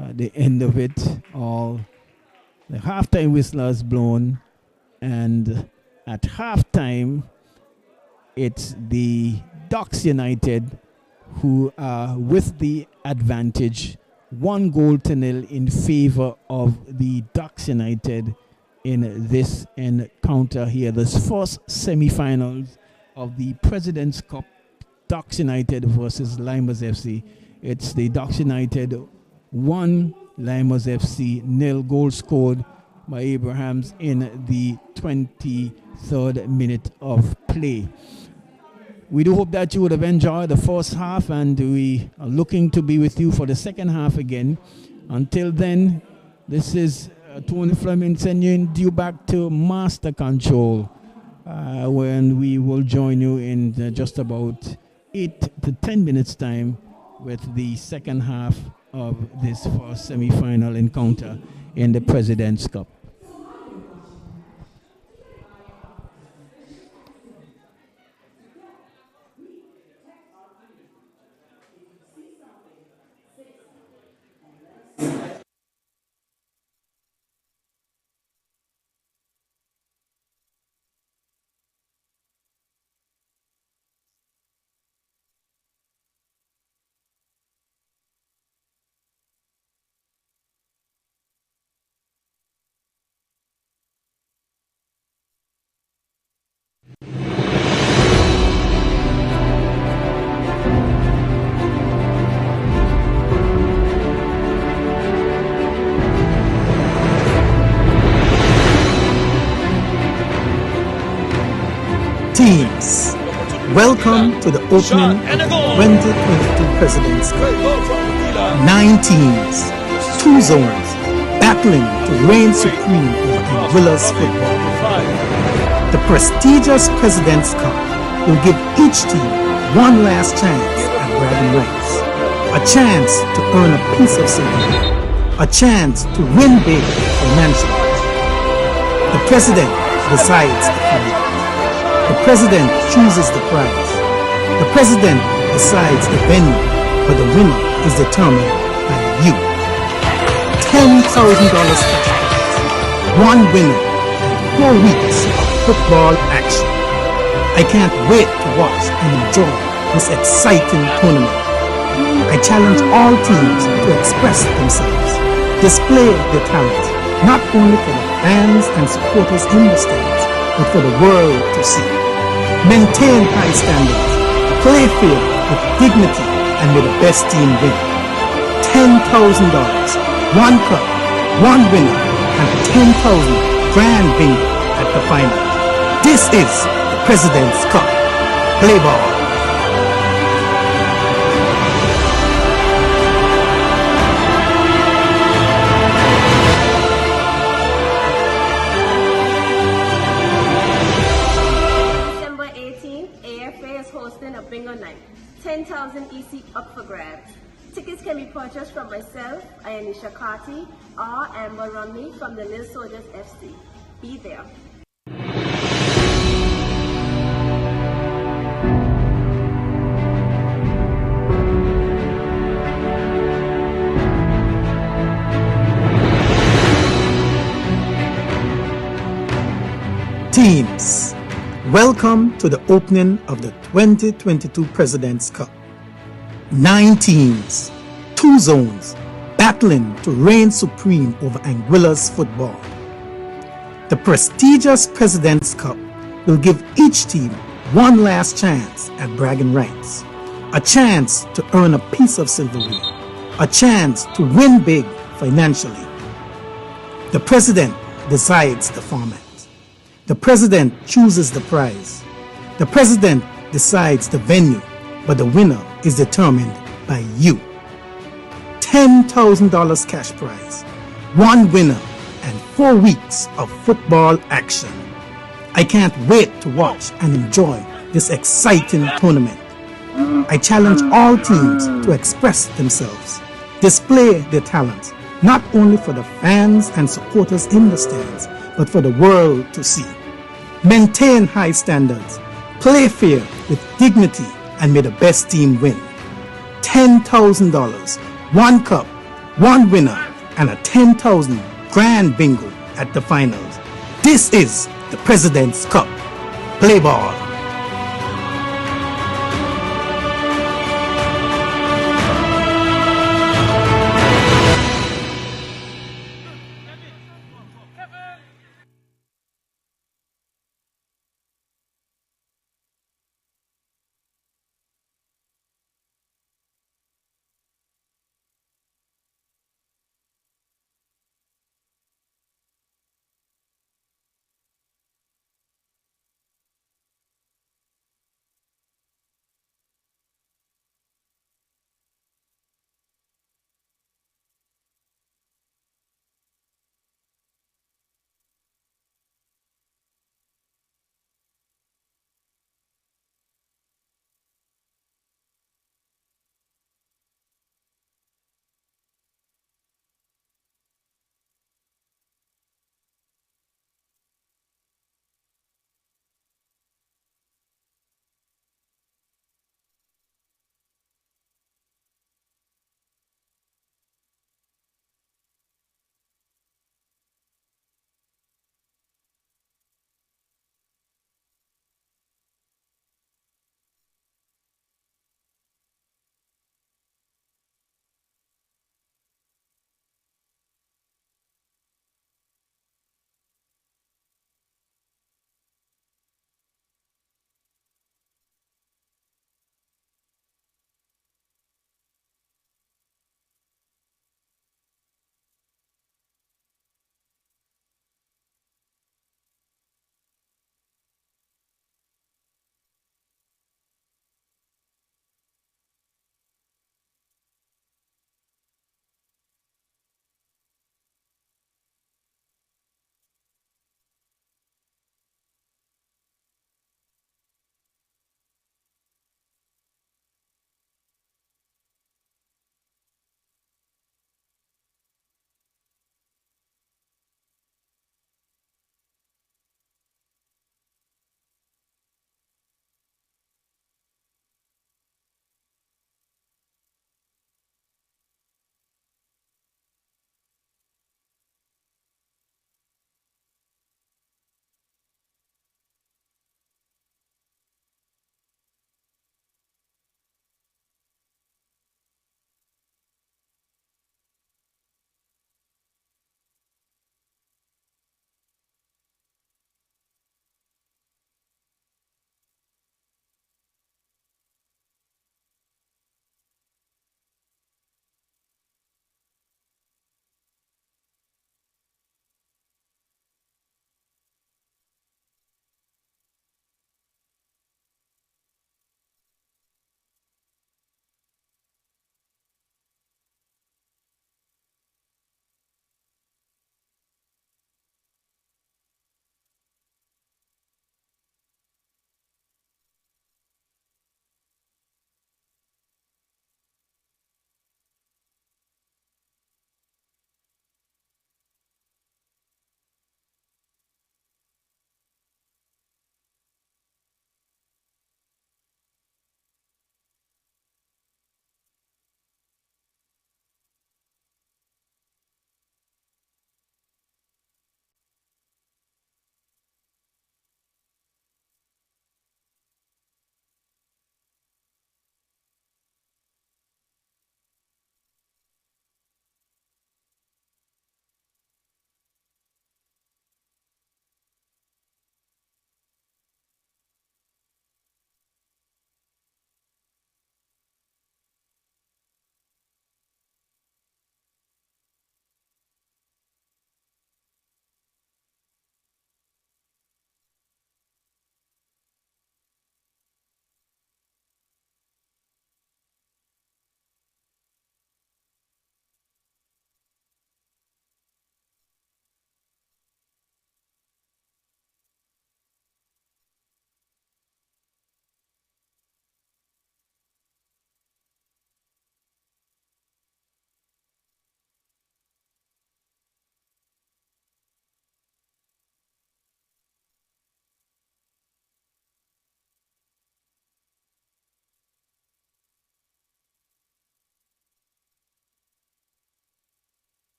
[SPEAKER 1] at the end of it all, the halftime whistle has blown, and at halftime, it's the Ducks United who are with the advantage, 1-0 in favor of the Ducks United in this encounter here. This first semi-finals of the President's Cup, Ducks United versus Lymers FC. It's the Ducks United 1, Lymers FC 0. Goal scored by Abrahams in the 23rd minute of play. We do hope that you would have enjoyed the first half, and we are looking to be with you for the second half again. Until then, this is Tony Fleming sending you back to Master Control, when we will join you in just about 8 to 10 minutes time with the second half of this first semi-final encounter in the President's Cup.
[SPEAKER 2] Teams Welcome to the opening of the 2022 President's Cup. 9 teams, 2 zones, battling to reign supreme over Anguilla's football. The prestigious President's Cup will give each team one last chance at bragging rights, a chance to earn a piece of silver, a chance to win big financially. The President decides the final. The President chooses the prize. The President decides the venue, but the winner is determined by you. $10,000 cash prize, 1 winner, and 4 weeks of football action. I can't wait to watch and enjoy this exciting tournament. I challenge all teams to express themselves, display their talent, not only for the fans and supporters in the stands, but for the world to see. Maintain high standards, play fair with dignity, and may the best team win. $10,000, 1 cup, 1 winner, and 10,000 grand bingo at the final. This is the President's Cup. Play ball.
[SPEAKER 3] AFL is hosting a bingo night. 10,000 EC up for grabs. Tickets can be purchased from myself, Ayanisha Kati, or Amber Romney from the Lil Soldiers FC. Be there.
[SPEAKER 2] Teams, welcome to the opening of the 2022 President's Cup. 9 teams, 2 zones, battling to reign supreme over Anguilla's football. The prestigious President's Cup will give each team one last chance at bragging rights, a chance to earn a piece of silverware, a chance to win big financially. The President decides the format. The President chooses the prize. The President decides the venue, but the winner is determined by you. $10,000 cash prize, 1 winner, and 4 weeks of football action. I can't wait to watch and enjoy this exciting tournament. I challenge all teams to express themselves, display their talent, not only for the fans and supporters in the stands, but for the world to see. Maintain high standards, play fair with dignity, and may the best team win. $10,000, 1 cup, 1 winner, and a 10,000 grand bingo at the finals. This is the President's Cup. Play ball.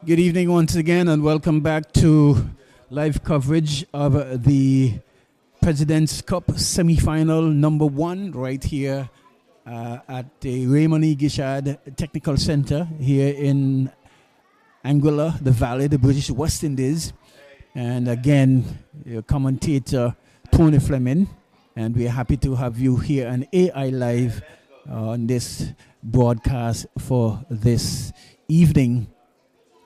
[SPEAKER 1] Good evening once again, and welcome back to live coverage of the President's Cup semi-final number 1 right here at the Raymond E. Gishad Technical Center here in Anguilla, the Valley, the British West Indies. And again, your commentator Tony Fleming, and we're happy to have you here on AI Live on this broadcast for this evening.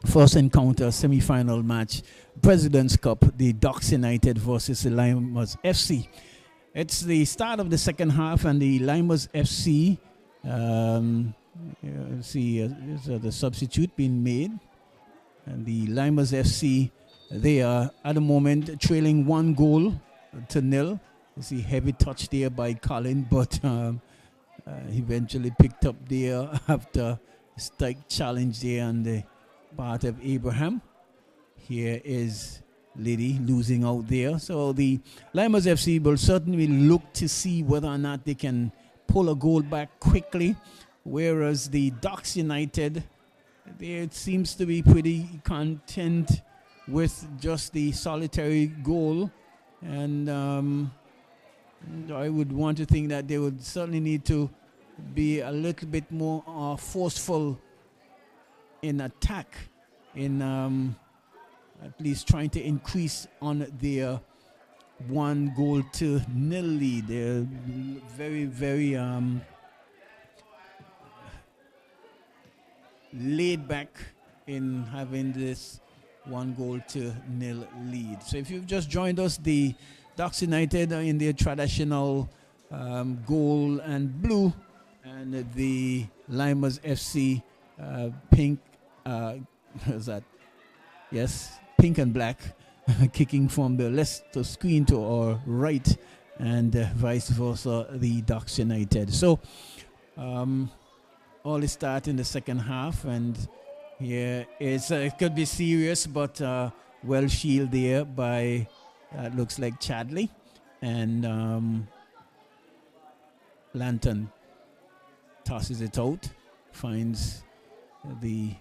[SPEAKER 1] First encounter, semi-final match, President's Cup, the Ducks United versus the Lymers FC. It's the start of the second half, and the Lymers FC, the substitute being made, and the Lymers FC, they are at the moment trailing 1-0. You see heavy touch there by Colin, but eventually picked up there after strike challenge there on the part of Abraham. Here is Liddy losing out there. So the Lymers FC will certainly look to see whether or not they can pull a goal back quickly, whereas the Ducks United, it seems to be pretty content with just the solitary goal, and I would want to think that they would certainly need to be a little bit more forceful in attack, in at least trying to increase on their 1-0 lead. They're very, very laid back in having this 1-0 lead. So if you've just joined us, the Ducks United are in their traditional gold and blue, and the Lymers FC pink, is that? Yes, pink and black, kicking from the left to screen to our right, and vice versa, the Ducks United. So all is start in the second half, and here it's it could be serious, but well shielded there by looks like Chadley, and Lantern tosses it out, finds the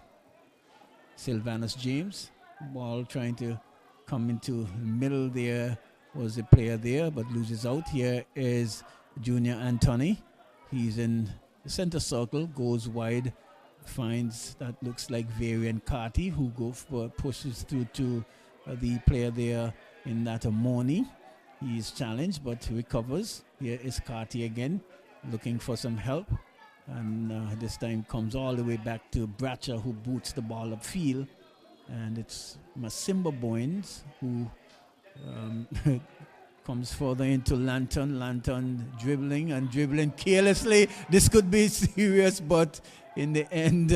[SPEAKER 1] Sylvanus James. Ball trying to come into the middle there, was a player there, but loses out. Here is Junior Anthony. He's in the center circle, goes wide, finds that looks like Varian Carty, who pushes through to the player there in that Amoni. He is challenged but recovers. Here is Carty again, looking for some help, and this time comes all the way back to Bratcher, who boots the ball upfield, and it's Masimba Boynes who comes further into Lantern dribbling carelessly. This could be serious, but in the end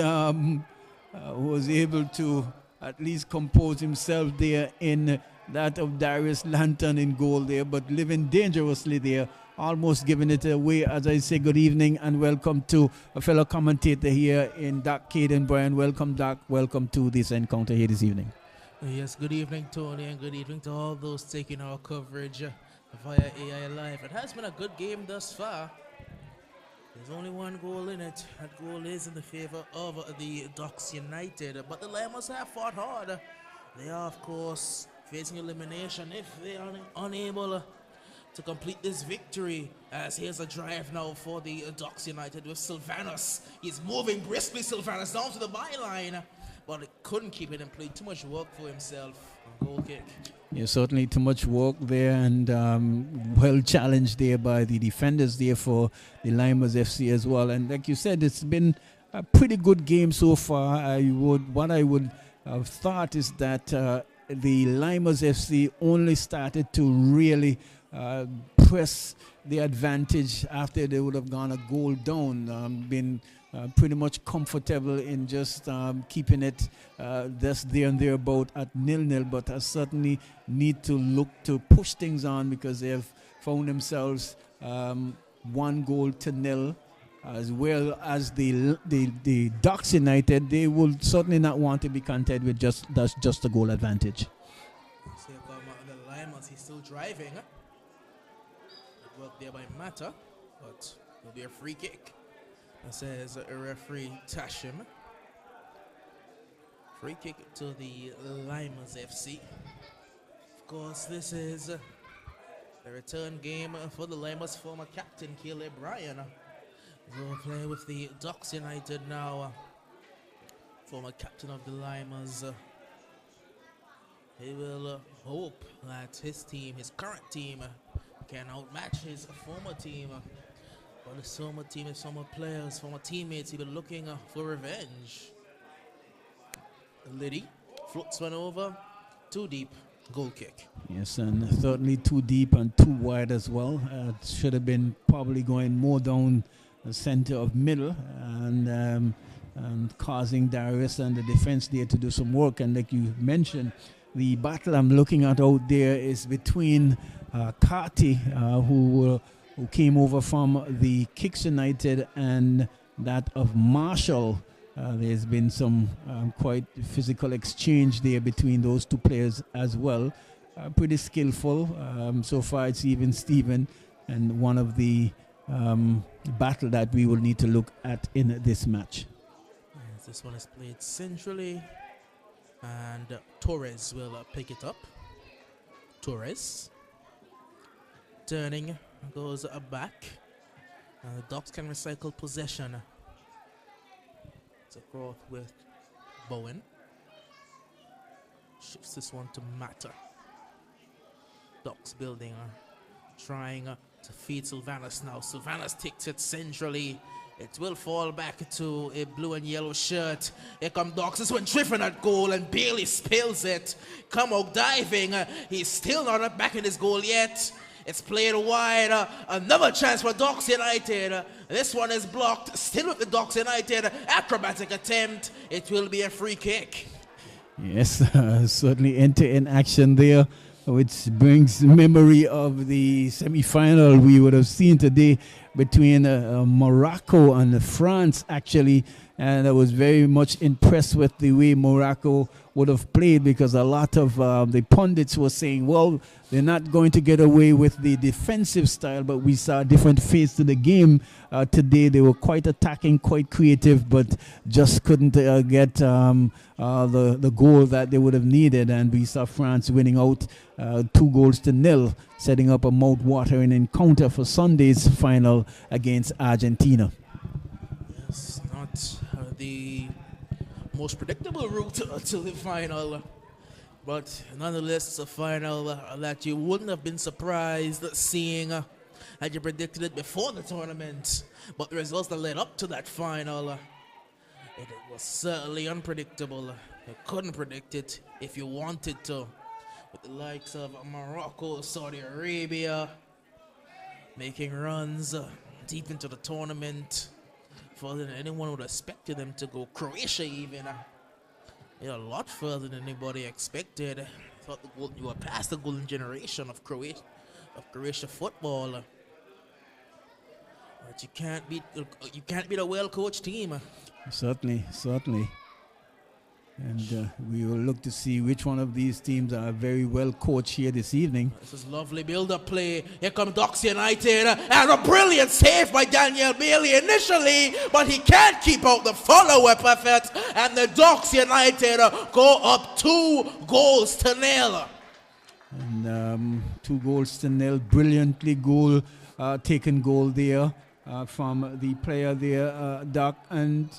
[SPEAKER 1] was able to at least compose himself there in that of Darius Lantern in goal there, but living dangerously there, almost giving it away. As I say, good evening and welcome to a fellow commentator here in Doc Caden Bryan. Welcome, Doc. Welcome to this encounter here this evening.
[SPEAKER 4] Yes, good evening, Tony, and good evening to all those taking our coverage via AI Live. It has been a good game thus far. There's only 1 goal in it. That goal is in the favor of the Ducks United, but the Lymers have fought hard. They are, of course, facing elimination if they are unable to complete this victory, as here's a drive now for the Ducks United with Sylvanus. He's moving briskly, Sylvanus, down to the byline, but couldn't keep it in play. Too much work for himself. Goal kick.
[SPEAKER 1] Yeah, certainly too much work there, and well challenged there by the defenders there for the Lymers FC as well. And like you said, it's been a pretty good game so far. What I would have thought is that the Lymers FC only started to really press the advantage after they would have gone a goal down, been pretty much comfortable in just keeping it just there and thereabout at 0-0, but certainly need to look to push things on, because they have found themselves 1-0, as well as the Ducks United. They will certainly not want to be content with just a goal advantage.
[SPEAKER 4] So the Lymers, he's still driving. Work there by Mata, but it'll be a free kick. It says a referee Tashim. Free kick to the Lymers FC. Of course, this is the return game for the Lymers former captain Caleb Bryan. Will play with the Ducks United now. Former captain of the Lymers. He will hope that his team, his current team, can outmatch his former team. But his former team, his former players, former teammates, he will be looking for revenge. Liddy floats one over, too deep, goal kick.
[SPEAKER 1] Yes, and certainly too deep and too wide as well. Should have been probably going more down the center of middle and causing Darius and the defense there to do some work. And like you mentioned, the battle I'm looking at out there is between Carty, who came over from the Kicks United, and that of Marshall. There's been some quite physical exchange there between those two players as well. Pretty skillful. So far it's even Steven, and one of the battle that we will need to look at in this match.
[SPEAKER 4] Yes, this one is played centrally, and Torres will pick it up. Torres turning, goes back. The Ducks can recycle possession. It's across with Bowen. Shifts this one to Matter. Ducks building, trying to feed Sylvanus now. Sylvanus takes it centrally. It will fall back to a blue and yellow shirt. Here come Ducks. This one driven at goal, and Bailey spills it. Come out diving. He's still not back in his goal yet. It's played wide. Another chance for Ducks United. This one is blocked. Still with the Ducks United. Acrobatic attempt. It will be a free kick.
[SPEAKER 1] Yes, certainly end-to-end action there, which brings memory of the semi-final we would have seen today between Morocco and France, actually. And I was very much impressed with the way Morocco would have played, because a lot of the pundits were saying, well, they're not going to get away with the defensive style, but we saw a different face to the game today. They were quite attacking, quite creative, but just couldn't get the goal that they would have needed. And we saw France winning out 2-0, setting up a mouth-watering encounter for Sunday's final against Argentina.
[SPEAKER 4] Yes, not the most predictable route to the final, but nonetheless it's a final that you wouldn't have been surprised seeing had you predicted it before the tournament. But the results that led up to that final, it was certainly unpredictable. You couldn't predict it if you wanted to, with the likes of Morocco, Saudi Arabia making runs deep into the tournament. Further than anyone would have expected them to go. Croatia even, a lot further than anybody expected. Thought you were past the golden generation of Croatia football. But you can't beat a well-coached team.
[SPEAKER 1] Certainly. And we will look to see which one of these teams are very well coached here this evening.
[SPEAKER 4] This is lovely build-up play. Here come Ducks United, and a brilliant save by Daniel Bailey initially, but he can't keep out the follow-up effort, and the Ducks United go up 2-0.
[SPEAKER 1] And 2-0, brilliantly taken goal there from the player there, Duck. And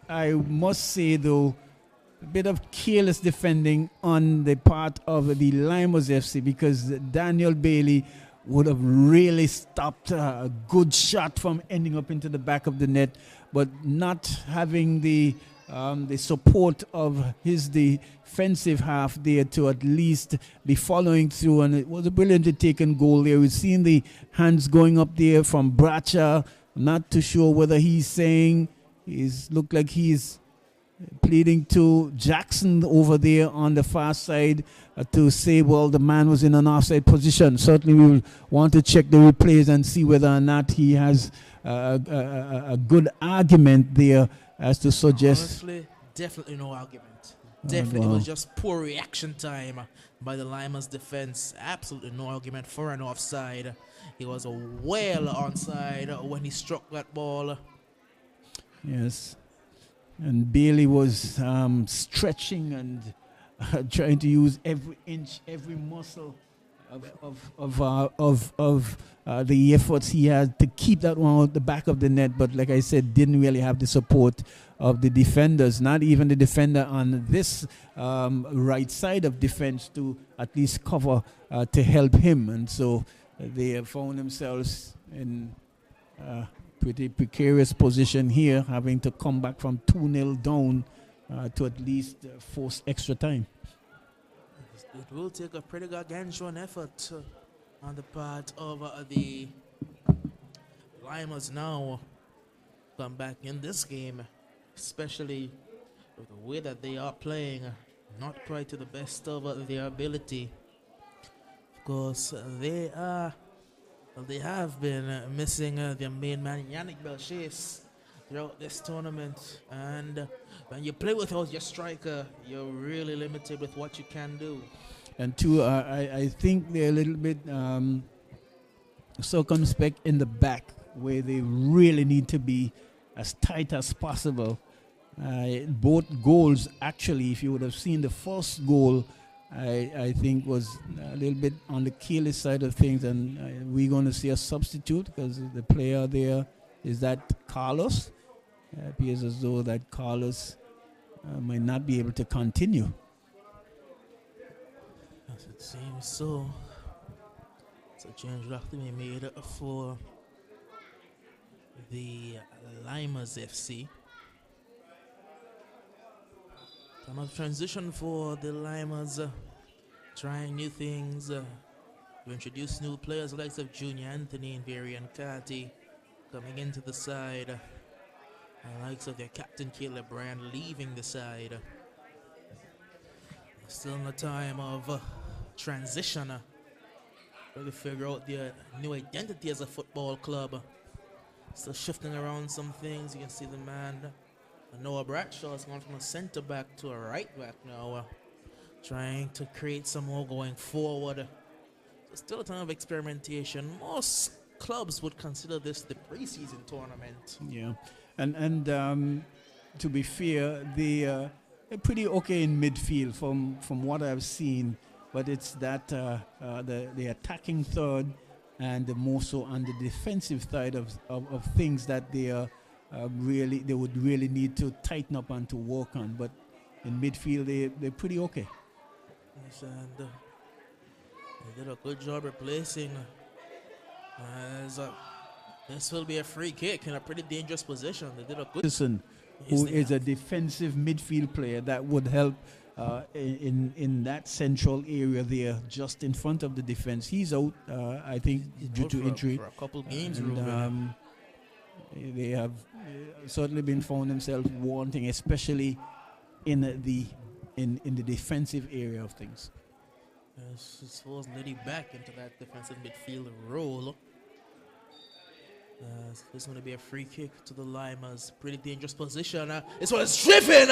[SPEAKER 1] I must say though, a bit of careless defending on the part of the Lymers FC, because Daniel Bailey would have really stopped a good shot from ending up into the back of the net, but not having the support of his defensive half there to at least be following through. And it was a brilliantly taken goal there. We've seen the hands going up there from Bracha. I'm not too sure whether he's looked like he's pleading to Jackson over there on the far side to say, well, the man was in an offside position. Certainly we will want to check the replays and see whether or not he has a good argument there as to suggest.
[SPEAKER 4] Honestly, definitely no argument. Definitely, It was just poor reaction time by the Lymers defense. Absolutely no argument for an offside. He was well onside when he struck that ball.
[SPEAKER 1] Yes. And Bailey was stretching and trying to use every inch, every muscle of the efforts he had to keep that one out the back of the net. But like I said, didn't really have the support of the defenders, not even the defender on this right side of defense to at least cover to help him. And so they found themselves in a pretty precarious position here, having to come back from 2-0 down to at least force extra time.
[SPEAKER 4] It will take a pretty gargantuan effort on the part of the Lymers now come back in this game, especially with the way that they are playing, not quite to the best of their ability. Of course, they have been missing their main man, Yannick Belchase, throughout this tournament. And when you play without your striker, you're really limited with what you can do.
[SPEAKER 1] And two, I think they're a little bit circumspect in the back, where they really need to be as tight as possible. Both goals, actually, if you would have seen the first goal, I think was a little bit on the careless side of things, and we're going to see a substitute because the player there is that Carlos. It appears as though that Carlos might not be able to continue.
[SPEAKER 4] Yes, it seems so. So change will have to be made for the Lymers FC. Time of transition for the Lymers, trying new things, to introduce new players like of Junior Anthony and Varian Carty coming into the side. The likes of their captain Caleb Brand leaving the side. Still in a time of transition, trying to figure out their new identity as a football club. Still shifting around some things. You can see the man Noah Bradshaw has gone from a centre back to a right back now, trying to create some more going forward. So still a time of experimentation. Most clubs would consider this the preseason tournament.
[SPEAKER 1] Yeah, and to be fair, they're pretty okay in midfield from what I've seen, but it's that the attacking third and more so on the defensive side of things that they would really need to tighten up and to work on. But in midfield, they're pretty okay.
[SPEAKER 4] Yes, and they did a good job replacing. This will be a free kick in a pretty dangerous position. They did a good.
[SPEAKER 1] Who is a defensive midfield player that would help in that central area there, just in front of the defense. He's out, I think, due to injury.
[SPEAKER 4] For a couple games,
[SPEAKER 1] and, they have certainly been found themselves wanting, especially in the defensive area of things.
[SPEAKER 4] Yes, it's forced Liddy back into that defensive midfield role. This is going to be a free kick to the Lymers. Pretty dangerous position. This one is driven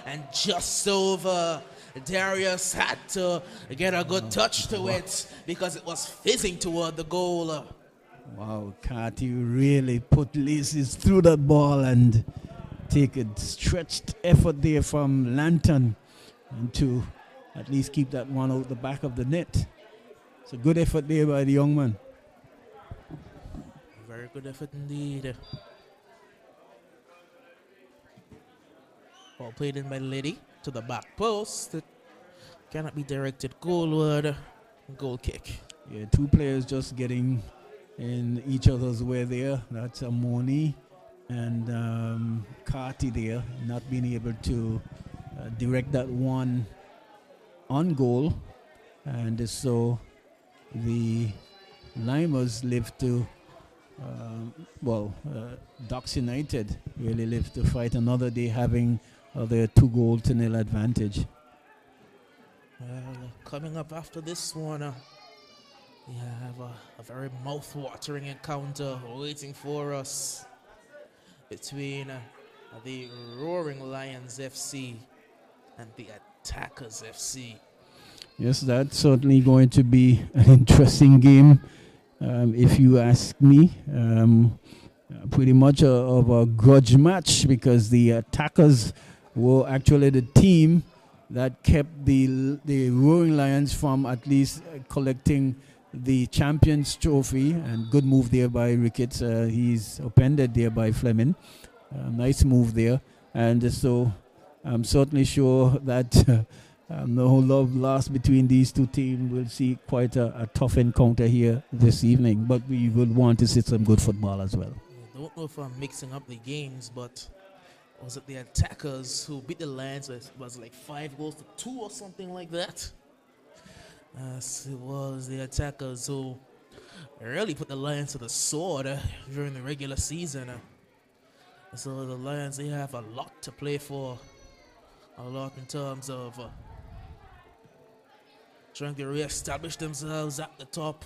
[SPEAKER 4] and just over. Darius had to get a good touch to it because it was fizzing toward the goal.
[SPEAKER 1] Wow, Carty really put laces through that ball and take a stretched effort there from Lantern and to at least keep that one out the back of the net. It's a good effort there by the young man.
[SPEAKER 4] Very good effort indeed. Ball played in by Liddy to the back post. It cannot be directed goalward. Goal kick.
[SPEAKER 1] Yeah, two players just getting in each other's way there. That's Amoni and Carty there, not being able to direct that one on goal. And so the Lymers live to Ducks United really live to fight another day, having their 2-0 advantage.
[SPEAKER 4] Well, coming up after this one, we have a very mouth-watering encounter waiting for us between the Roaring Lions FC and the Attackers FC.
[SPEAKER 1] Yes, that's certainly going to be an interesting game. If you ask me, pretty much of a grudge match, because the attackers were actually the team that kept the Roaring Lions from at least collecting the Champions Trophy. And good move there by Ricketts. He's upended there by Fleming. Nice move there. And so I'm certainly sure that no love lost between these two teams. We'll see quite a tough encounter here this evening, but we will want to see some good football as well.
[SPEAKER 4] I don't know if I'm mixing up the games, but was it the attackers who beat the Lions? It was like 5-2 or something like that. Yes, it was the attackers who really put the Lions to the sword during the regular season. So the Lions, they have a lot to play for, a lot in terms of trying to re-establish themselves at the top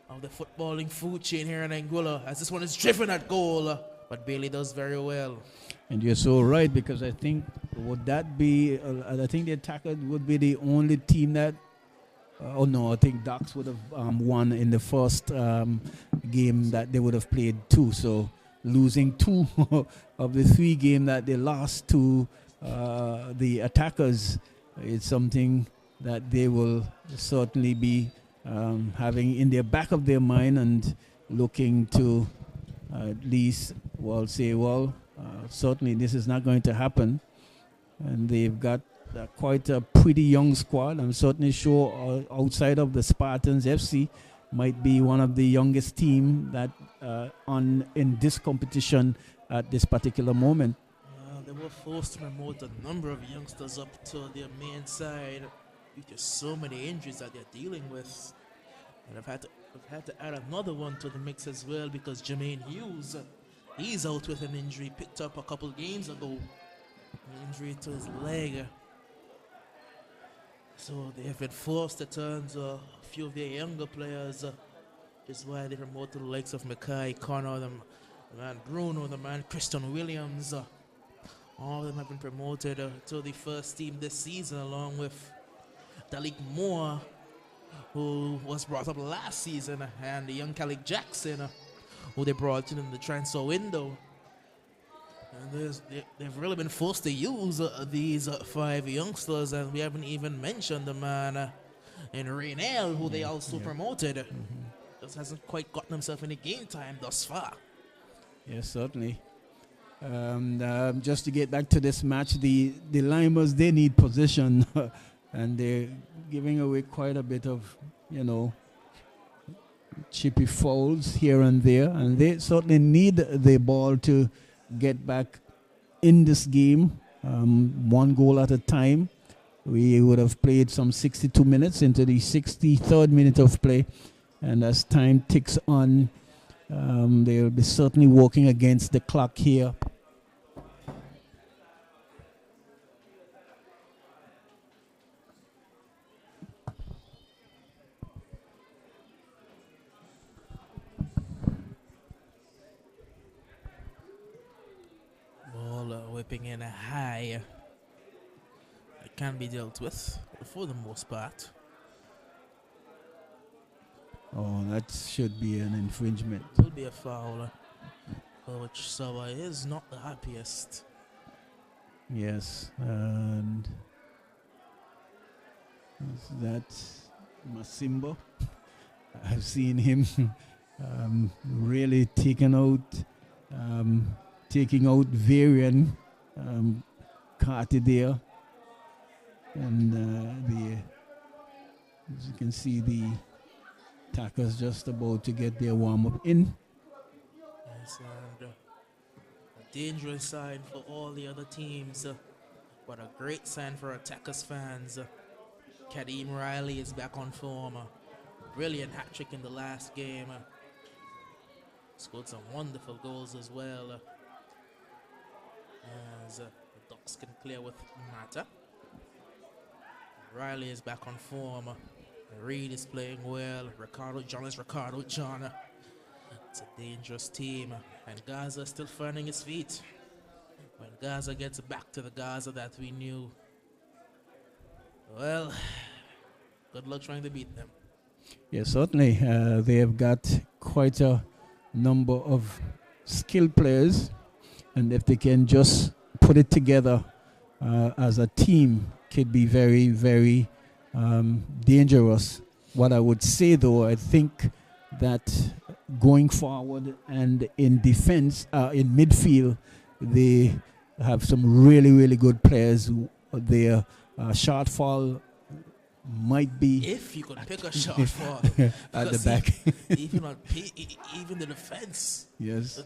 [SPEAKER 4] of the footballing food chain here in Anguilla, as this one is driven at goal, but Bailey does very well.
[SPEAKER 1] And you're so right, because I think, would that be, I think the attacker would be the only team that, oh no, I think Ducks would have won in the first game that they would have played too. So losing 2 of the 3 games that they lost to the attackers is something that they will certainly be having in their back of their mind, and looking to at least, certainly this is not going to happen. And they've got quite a pretty young squad. I'm certainly sure outside of the Spartans FC might be one of the youngest team that in this competition at this particular moment.
[SPEAKER 4] They were forced to promote a number of youngsters up to their main side due to so many injuries that they're dealing with. And I've had to add another one to the mix as well, because Jermaine Hughes, he's out with an injury picked up a couple games ago, an injury to his leg. So they have been forced to turn to a few of their younger players, which is why they promoted the likes of Mackay, Connor, the man Bruno, the man Christian Williams. All of them have been promoted to the first team this season, along with Dalik Moore, who was brought up last season, and the young Calic Jackson, who they brought in the transfer window. And they've really been forced to use these 5 youngsters, and we haven't even mentioned the man in Raynell, who they also promoted. Just hasn't quite gotten himself any game time thus far.
[SPEAKER 1] Yes, certainly. Just to get back to this match, the Lymers, they need possession, and they're giving away quite a bit of, chippy fouls here and there, and they certainly need the ball to get back in this game, 1 goal at a time. We would have played some 62 minutes into the 63rd minute of play, and as time ticks on, they'll be certainly working against the clock here.
[SPEAKER 4] Whipping in a high. It can be dealt with for the most part.
[SPEAKER 1] Oh, that should be an infringement.
[SPEAKER 4] It will be a foul, which Sawa is not the happiest.
[SPEAKER 1] Yes, and is that Masimbo? I've seen him really taking out Varian Carty there, and as you can see, the attackers just about to get their warm-up in.
[SPEAKER 4] Yes, and a dangerous sign for all the other teams, but a great sign for attackers fans. Kadeem Riley is back on form. Brilliant hat-trick in the last game. Scored some wonderful goals as well. As the Ducks can clear with Mata. Riley is back on form. Reed is playing well. Ricardo John. It's a dangerous team. And Gaza is still finding his feet. When Gaza gets back to the Gaza that we knew, well, good luck trying to beat them.
[SPEAKER 1] Yes, certainly. They have got quite a number of skilled players, and if they can just put it together as a team, could be very, very dangerous. What I would say, though, I think that going forward and in defense, in midfield, they have some really, really good players. Their shortfall might be
[SPEAKER 4] if you could pick a shortfall
[SPEAKER 1] at the back.
[SPEAKER 4] even the defense.
[SPEAKER 1] Yes.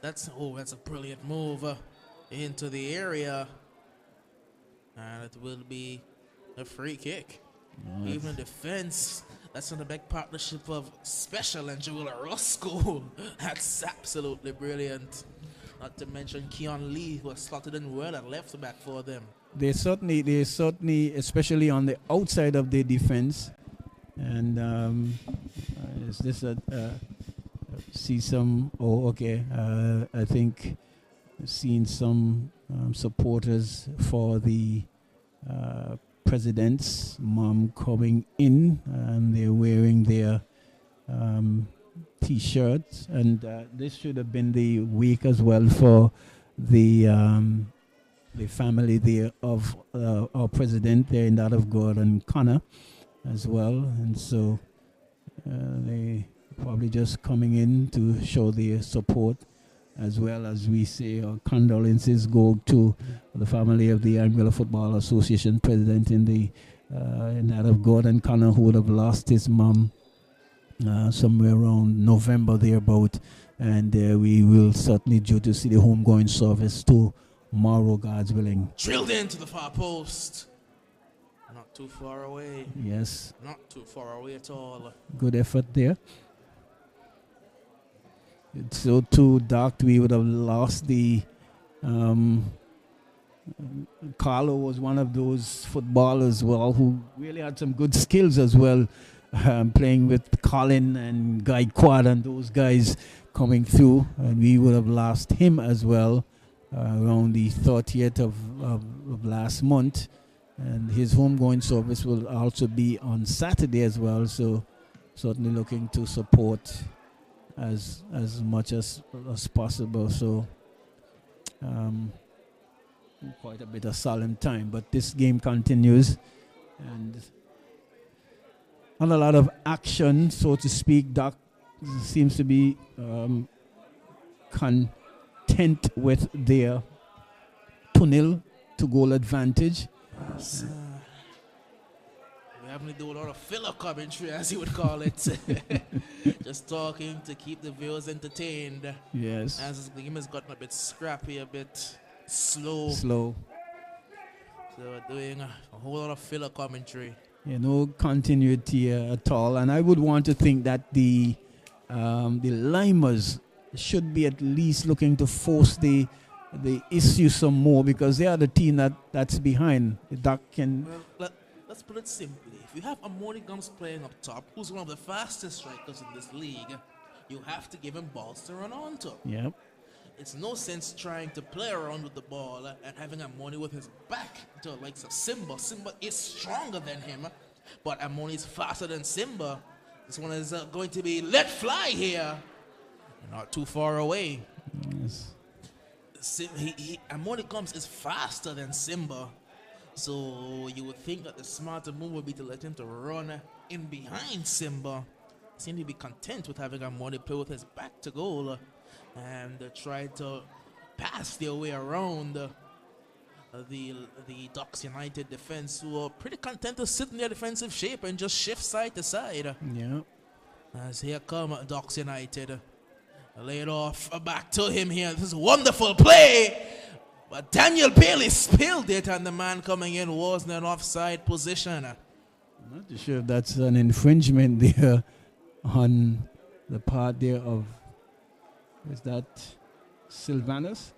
[SPEAKER 4] That's a brilliant move into the area, and it will be a free kick.
[SPEAKER 1] Yes.
[SPEAKER 4] Even defense. That's in the back partnership of Special and Joel Roscoe. That's absolutely brilliant. Not to mention Keon Lee, who has slotted in well at left back for them.
[SPEAKER 1] They certainly, especially on the outside of their defense. And is this see some? Oh, okay. I think seen some supporters for the president's mom coming in, and they're wearing their T-shirts, and this should have been the week as well for the family there of our president there in that of Gordon Connor as well, and so they probably just coming in to show their support, as well as we say our condolences go to the family of the Anguilla Football Association president in that of Gordon Connor, who would have lost his mom somewhere around November thereabout, and we will certainly due to see the homegoing service tomorrow, God's willing.
[SPEAKER 4] Drilled into the far post. Not too far away.
[SPEAKER 1] Yes.
[SPEAKER 4] Not too far away at all.
[SPEAKER 1] Good effort there. It's so too dark we would have lost the Carlo was one of those footballers who really had some good skills as well, playing with Colin and Guy Quad and those guys coming through, and we would have lost him as well around the 30th of last month, and his homegoing service will also be on Saturday as well, so certainly looking to support as much as possible. So quite a bit of solemn time, but this game continues, and not a lot of action, so to speak. Doc seems to be content with their 2-0 goal advantage.
[SPEAKER 4] We're having to do a lot of filler commentary, as you would call it. Just talking to keep the viewers entertained.
[SPEAKER 1] Yes.
[SPEAKER 4] As the game has gotten a bit scrappy, a bit slow.
[SPEAKER 1] So
[SPEAKER 4] we're doing a whole lot of filler commentary.
[SPEAKER 1] No continuity at all, and I would want to think that the Lymers should be at least looking to force the issue some more, because they are the team that's behind. That can.
[SPEAKER 4] Well, let's put it simply: if you have Amoni Gums playing up top, who's one of the fastest strikers in this league, you have to give him balls to run onto.
[SPEAKER 1] Yep.
[SPEAKER 4] It's no sense trying to play around with the ball and having Amoni with his back to like Simba. Simba is stronger than him, but Amoni is faster than Simba. This one is going to be let fly here. Not too far away.
[SPEAKER 1] Yes.
[SPEAKER 4] Amoni Gums is faster than Simba. So you would think that the smarter move would be to let him to run in behind Simba. Seem to be content with having Amoni play with his back to goal and try to pass their way around the Ducks United defense, who are pretty content to sit in their defensive shape and just shift side to side.
[SPEAKER 1] Yeah.
[SPEAKER 4] As here come Ducks United. Laid off back to him here. This is wonderful play. But Daniel Bailey spilled it, and the man coming in was in an offside position.
[SPEAKER 1] I'm not too sure if that's an infringement there on the part there of, is that Sylvanus?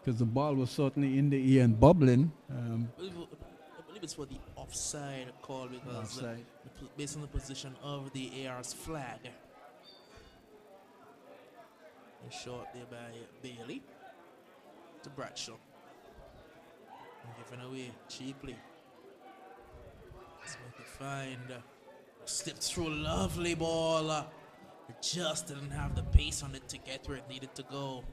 [SPEAKER 1] Because the ball was certainly in the air and bubbling.
[SPEAKER 4] I believe it's for the offside call, because based on the position of the AR's flag. A shot there by Bailey to Bradshaw. Given away cheaply. It's going to find slipped through, lovely ball It just didn't have the pace on it to get where it needed to go.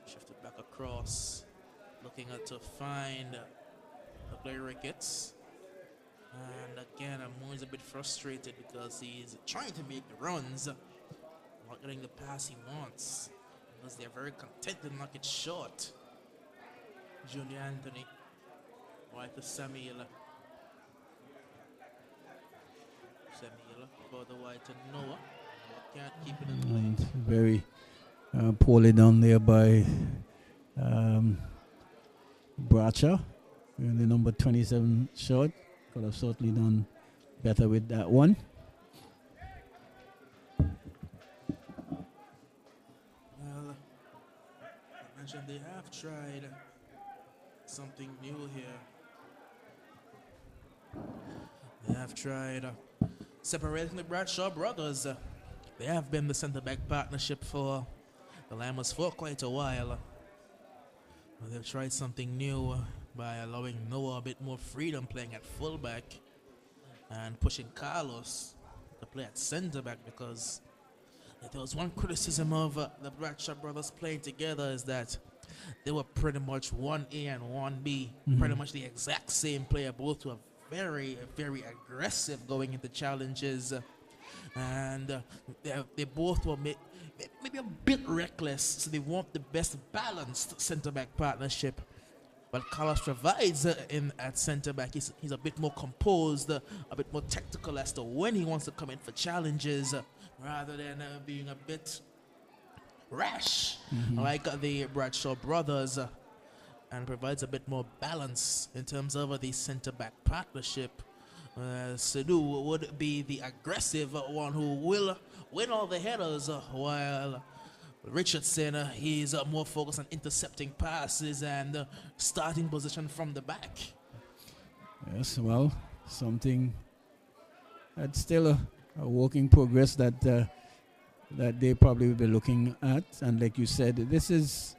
[SPEAKER 4] Shifted back across, looking to find the player Ricketts. And again, Moore is a bit frustrated because he's trying to make the runs, not getting the pass he wants, because they're very content to knock it short. Junior Anthony, right to Samuel. Samuel, further wide to Noah. Can't keep it in the lane.
[SPEAKER 1] Very poorly done there by Bradshaw. The number 27 shot. Could have certainly done better with that one.
[SPEAKER 4] Well, I mentioned they have tried something new here. They have tried separating the Bradshaw brothers. They have been the center-back partnership for the Lymers for quite a while. They've tried something new by allowing Noah a bit more freedom playing at fullback and pushing Carlos to play at center-back, because if there was one criticism of the Bradshaw brothers playing together is that they were pretty much 1A and 1B, pretty much the exact same player. Both were very, very aggressive going into challenges, and they both were maybe a bit reckless, so they want the best balanced centre-back partnership. But Carlos provides at centre-back. He's a bit more composed, a bit more tactical as to when he wants to come in for challenges, rather than being a bit rash like the Bradshaw brothers, and provides a bit more balance in terms of the centre-back partnership. Sidhu would be the aggressive one who will win all the headers, while Richardson, he's more focused on intercepting passes and starting position from the back.
[SPEAKER 1] Yes, well, something that's still a work in progress that they probably will be looking at. And like you said, this is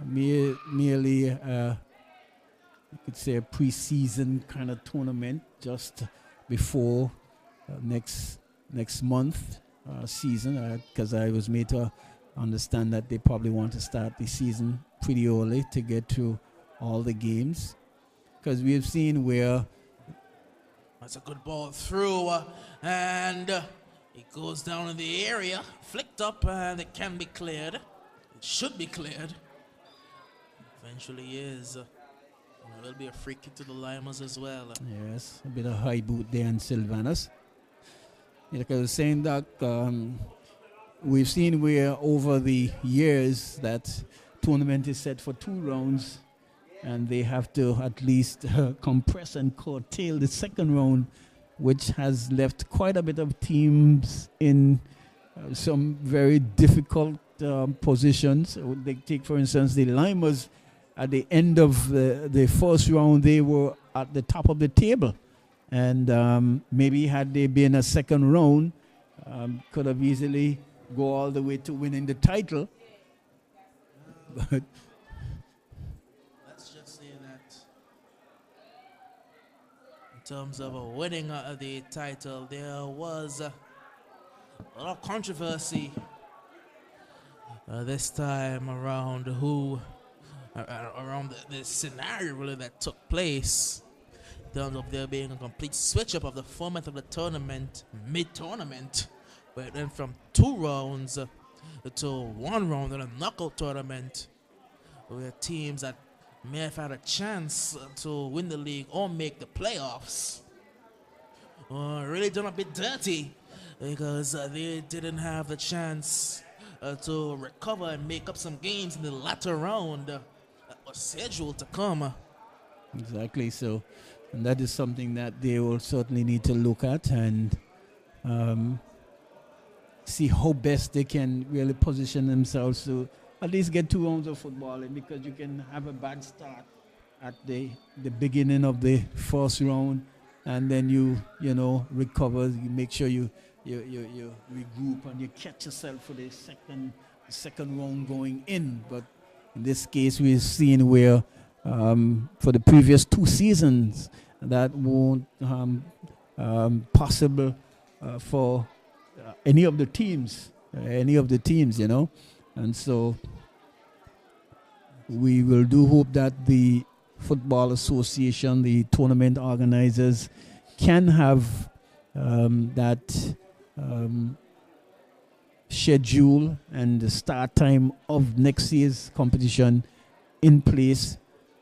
[SPEAKER 1] merely, you could say, a pre-season kind of tournament just before next month season, because I was made to understand that they probably want to start the season pretty early to get through all the games, because we've seen where
[SPEAKER 4] that's a good ball through, and it goes down in the area, flicked up, and it can be cleared. It should be cleared. Eventually is. There will be a free kick to the Lymers as well.
[SPEAKER 1] Yes, a bit of high boot there in Sylvanus. Like I was saying, that we've seen where over the years that tournament is set for 2 rounds, and they have to at least compress and curtail the second round, which has left quite a bit of teams in some very difficult positions. They take, for instance, the Lymers. At the end of the first round, they were at the top of the table. And maybe had they been a second round, could have easily go all the way to winning the title. But
[SPEAKER 4] let's just say that in terms of winning the title, there was a lot of controversy this time around around the scenario really that took place, in terms of there being a complete switch up of the format of the tournament mid-tournament, where it went from 2 rounds to 1 round in a knockout tournament, where teams that may have had a chance to win the league or make the playoffs really done a bit dirty, because they didn't have the chance to recover and make up some games in the latter round that was scheduled to come.
[SPEAKER 1] Exactly. So, and that is something that they will certainly need to look at and see how best they can really position themselves to at least get 2 rounds of football in, because you can have a bad start at the beginning of the first round, and then you recover, you make sure you regroup and you catch yourself for the second round going in. But in this case, we've seen where for the previous 2 seasons that won't possible for any of the teams, you know. And so we will do hope that the Football Association, the tournament organizers, can have that schedule and the start time of next year's competition in place,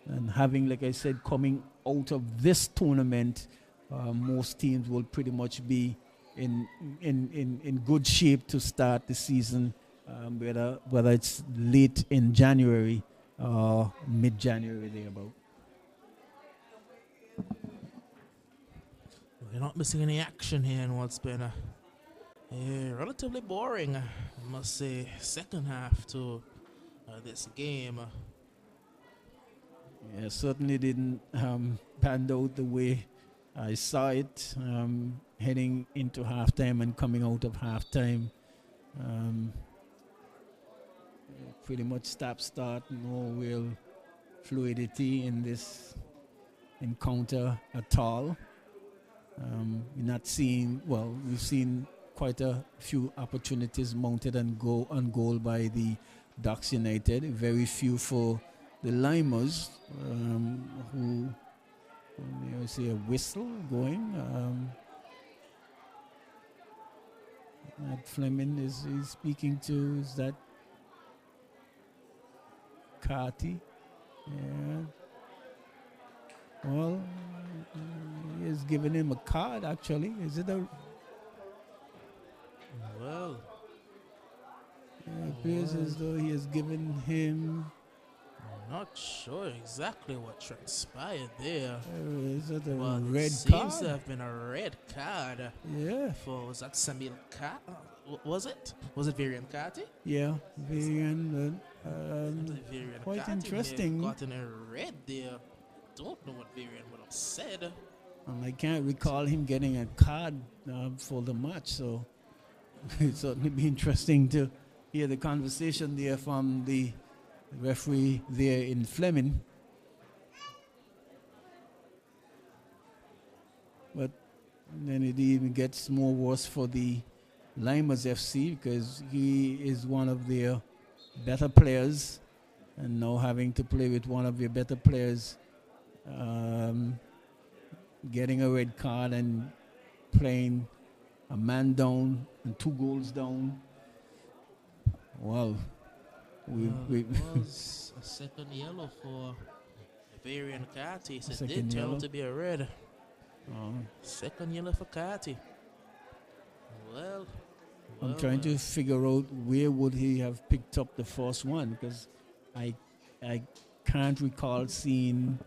[SPEAKER 1] and having, like I said, coming out of this tournament, most teams will pretty much be in good shape to start the season, whether it's late in January or mid-January thereabout.
[SPEAKER 4] We're not missing any action here in what's been a relatively boring, I must say, second half to this game.
[SPEAKER 1] Yeah, certainly didn't pan out the way I saw it heading into halftime and coming out of halftime. Pretty much stop-start, no real fluidity in this encounter at all. We've seen quite a few opportunities mounted and on goal by the Ducks United. Very few for the Lymers, who I see a whistle going. That Fleming is speaking to, is that Carty? Yeah. Well, he has given him a card, actually. Is it a...
[SPEAKER 4] Well,
[SPEAKER 1] it appears as though he has given him...
[SPEAKER 4] I'm not sure exactly what transpired there.
[SPEAKER 1] Is that a
[SPEAKER 4] Well,
[SPEAKER 1] red
[SPEAKER 4] it seems
[SPEAKER 1] card?
[SPEAKER 4] to have been a red card.
[SPEAKER 1] Yeah.
[SPEAKER 4] Was that Samuel was it? Was it Varian Carty?
[SPEAKER 1] Yeah, Varian. Quite
[SPEAKER 4] Carty
[SPEAKER 1] interesting.
[SPEAKER 4] may have gotten a red there. Don't know what Varian would have said.
[SPEAKER 1] And I can't recall him getting a card for the match, so it'd certainly be interesting to hear the conversation there from the referee there in Fleming. But then it even gets more worse for the Lymers FC, because he is one of their better players, and now having to play with one of your better players getting a red card and playing a man down and 2 goals down. Wow.
[SPEAKER 4] It was a second yellow for Varian Carty, so it did turn out to be a red. Second yellow for Carty. Well,
[SPEAKER 1] I'm trying to figure out where would he have picked up the first one, because I can't recall seeing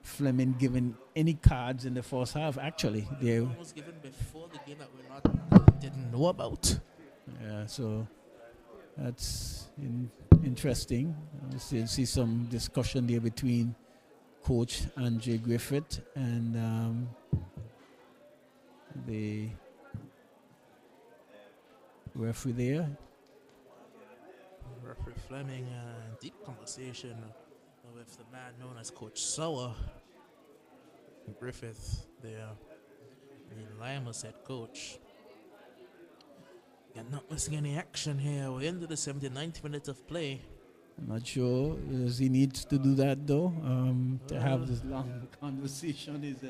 [SPEAKER 1] Fleming given any cards in the first half. Actually, there
[SPEAKER 4] was given before the game that we didn't know about.
[SPEAKER 1] Yeah, so that's interesting. I see some discussion there between Coach Andre Griffith and the referee there.
[SPEAKER 4] Referee Fleming, deep conversation with the man known as Coach Sauer. Griffith, the Lymers head coach. You're not missing any action here. We're into the 79th minute of play.
[SPEAKER 1] I'm not sure as he needs to do that though. To have this long conversation is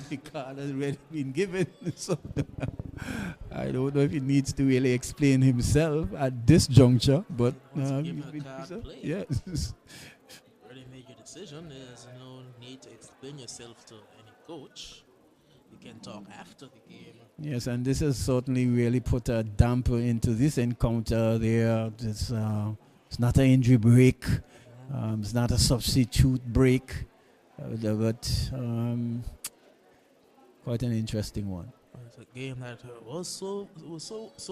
[SPEAKER 1] the card has already been given. So I don't know if he needs to really explain himself at this juncture, but yes.
[SPEAKER 4] Already made your decision. There's no need to explain yourself to any coach. You can talk after the game.
[SPEAKER 1] Yes, and this has certainly really put a damper into this encounter there. It's not an injury break. It's not a substitute break. But quite an interesting one.
[SPEAKER 4] It's a game that was so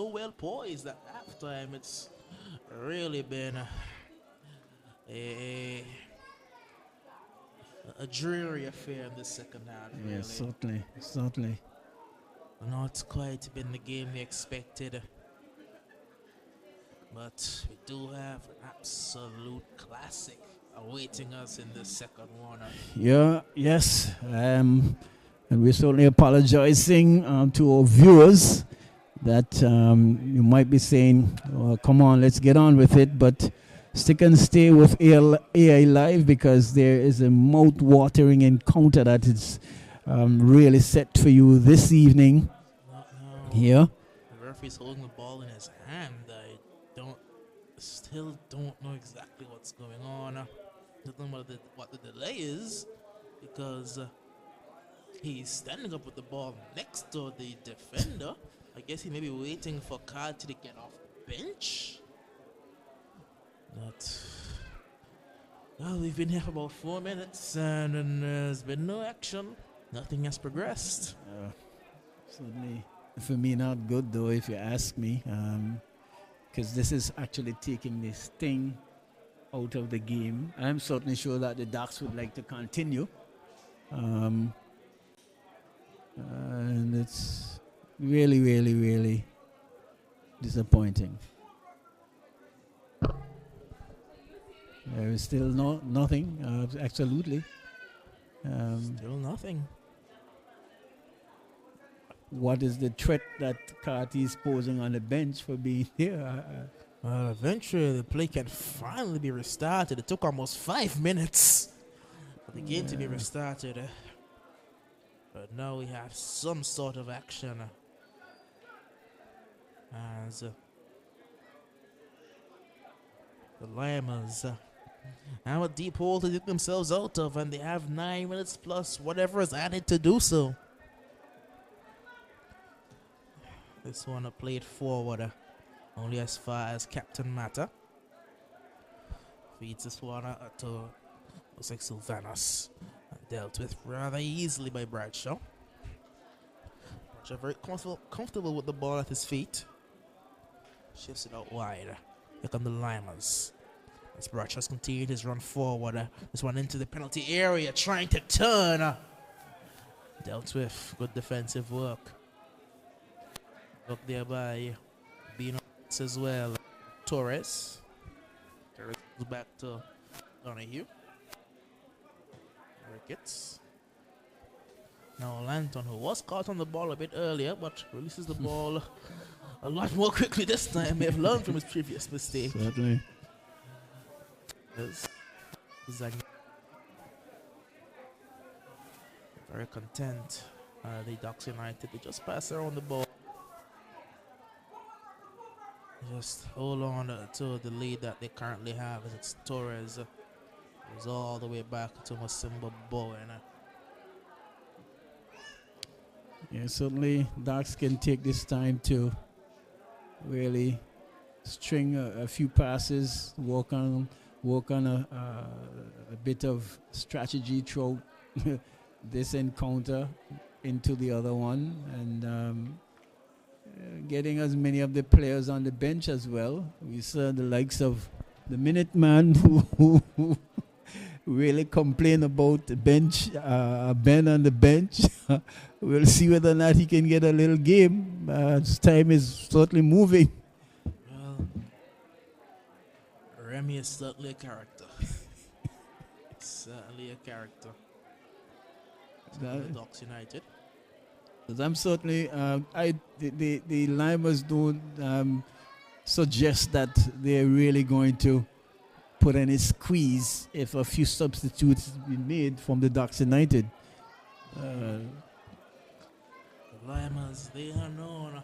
[SPEAKER 4] well poised at halftime. It's really been a dreary affair in the second half.
[SPEAKER 1] Yes,
[SPEAKER 4] really.
[SPEAKER 1] certainly.
[SPEAKER 4] Not quite been the game we expected, but we do have an absolute classic awaiting us in the second one.
[SPEAKER 1] Yes, and we're certainly apologizing to our viewers that you might be saying, well, come on, let's get on with it, but stick and stay with AI Live, because there is a mouth-watering encounter that is really set for you this evening. Here.
[SPEAKER 4] The referee's holding the ball in his hand. I still don't know exactly what's going on. I don't know what the delay is, because he's standing up with the ball next to the defender. I guess he may be waiting for Carty to get off the bench. Well, we've been here for about 4 minutes, and there's been no action. Nothing has progressed.
[SPEAKER 1] Certainly, for me, not good though, if you ask me, because this is actually taking this thing out of the game. I'm certainly sure that the Ducks would like to continue, and it's really, really, really disappointing. There is still nothing, absolutely.
[SPEAKER 4] Still nothing.
[SPEAKER 1] What is the threat that Carty is posing on the bench for being here?
[SPEAKER 4] Eventually, the play can finally be restarted. It took almost 5 minutes for the game to be restarted. But now we have some sort of action. As the Lymers have a deep hole to dig themselves out of, and they have 9 minutes plus whatever is added to do so. This one played forward only as far as Captain Matter. Feeds this one to looks like Sylvanus. Dealt with rather easily by Bradshaw. Bradshaw very comfortable with the ball at his feet. Shifts it out wide. Here come the Lymers. As Bradshaw's continued his run forward. This one into the penalty area, trying to turn. Dealt with. Good defensive work. Look there by Bino as well. Torres goes back to Donahue. Ricketts. Now Lanton, who was caught on the ball a bit earlier, but releases the ball a lot more quickly this time. May have learned from his previous mistake.
[SPEAKER 1] Certainly.
[SPEAKER 4] Very content. The Ducks United, they just pass around the ball. Just hold on to the lead that they currently have, as it's Torres. Goes all the way back to Masimba Bowen.
[SPEAKER 1] Yeah, certainly Ducks can take this time to really string a few passes, work on a bit of strategy throughout this encounter into the other one, and getting as many of the players on the bench as well. We saw the likes of the Minuteman who really complain about the bench, Ben on the bench. We'll see whether or not he can get a little game. His time is certainly moving.
[SPEAKER 4] Well, Remy is certainly a character. Certainly a character. The Ducks United.
[SPEAKER 1] I'm certainly, the Lymers don't suggest that they're really going to put any squeeze if a few substitutes be made from the Ducks United.
[SPEAKER 4] The Lymers, they are known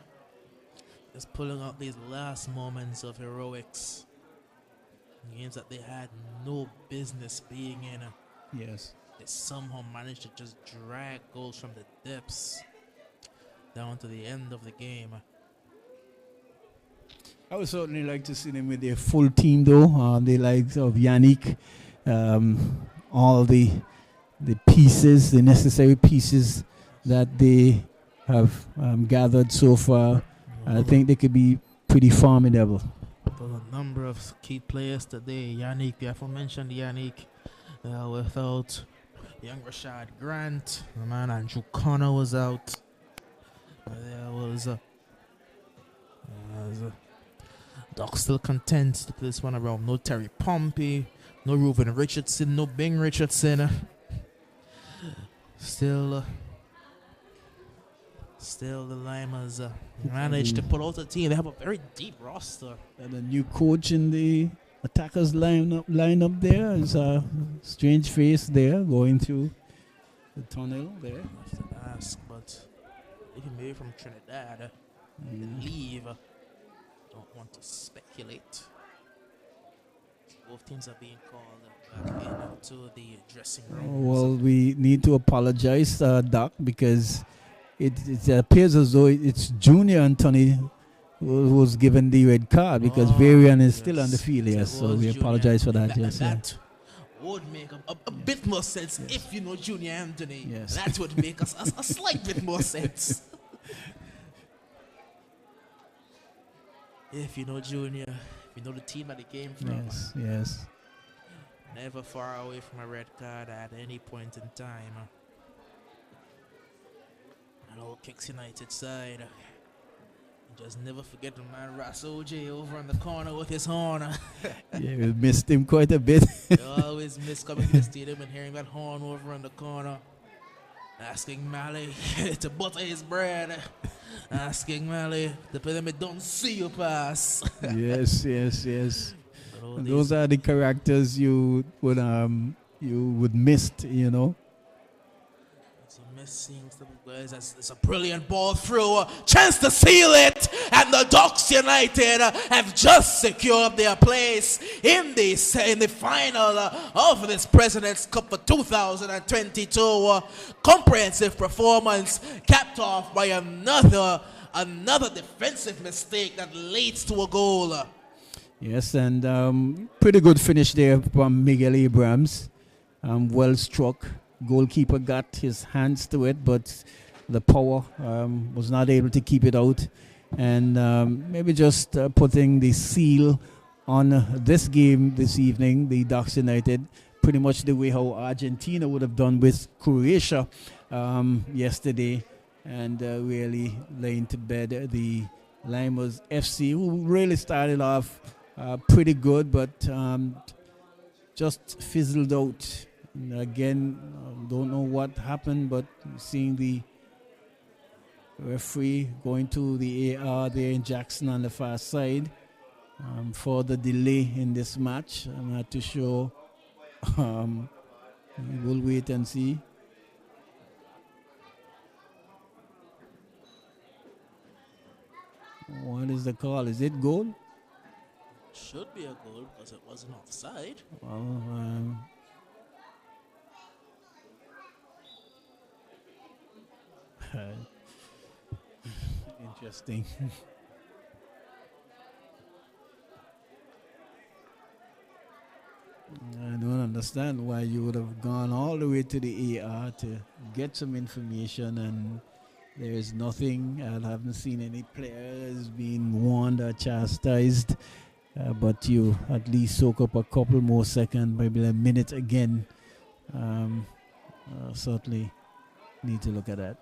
[SPEAKER 4] just pulling out these last moments of heroics. Games that they had no business being in.
[SPEAKER 1] Yes.
[SPEAKER 4] They somehow managed to just drag goals from the depths down to the end of the game.
[SPEAKER 1] I would certainly like to see them with their full team, though. The likes of Yannick, all the pieces, the necessary pieces that they have gathered so far. I think they could be pretty formidable.
[SPEAKER 4] There's a number of key players today. Yannick, the aforementioned Yannick, without young Rashad Grant, the man Andrew Connor was out. There was Doc still content to play this one around. No Terry Pompey, no Reuben Richardson, no Bing Richardson. Still Still, the Lymers managed to pull out a team. They have a very deep roster.
[SPEAKER 1] And a new coach in the attackers line up there. It's a strange face there going through the tunnel there.
[SPEAKER 4] I have to ask, but if you move from Trinidad, I believe, don't want to speculate. Both teams are being called back into the dressing room.
[SPEAKER 1] Well, we need to apologize, Doc, because it appears as though it's Junior Anthony who was given the red card because Varian is still on the field here. So we apologize for that. Yes,
[SPEAKER 4] that would make a bit more sense if you know Junior Anthony.
[SPEAKER 1] Yes.
[SPEAKER 4] That would make us a slight bit more sense. If you know Junior, if you know the team that he came from.
[SPEAKER 1] Yes.
[SPEAKER 4] Never far away from a red card at any point in time. An old Kicks United side. Just never forget the man Ras OJ over in the corner with his horn.
[SPEAKER 1] Yeah, we missed him quite a bit.
[SPEAKER 4] You always miss coming to the stadium and hearing that horn over in the corner. Asking Mally to butter his bread. Asking Mally to put him don't see you pass.
[SPEAKER 1] Yes. Those are the characters you would miss, you know.
[SPEAKER 4] Missing some guys. It's a brilliant ball through. Chance to seal it, and the Ducks United have just secured their place in the final of this President's Cup for 2022. Comprehensive performance capped off by another defensive mistake that leads to a goal.
[SPEAKER 1] Yes, and pretty good finish there from Miguel Abrams. Well struck. Goalkeeper got his hands to it, but the power was not able to keep it out. And maybe just putting the seal on this game this evening, the Ducks United, pretty much the way how Argentina would have done with Croatia yesterday, and really laying to bed the Lymers FC, who really started off pretty good, but just fizzled out. And again, don't know what happened, but seeing the referee going to the AR there in Jackson on the far side for the delay in this match. I'm not too sure. We'll wait and see. What is the call? Is it goal?
[SPEAKER 4] Should be a goal because it wasn't offside.
[SPEAKER 1] Well, interesting. I don't understand why you would have gone all the way to the AR to get some information, and there is nothing. I haven't seen any players being warned or chastised, but you at least soak up a couple more seconds, maybe a minute again. Certainly need to look at that.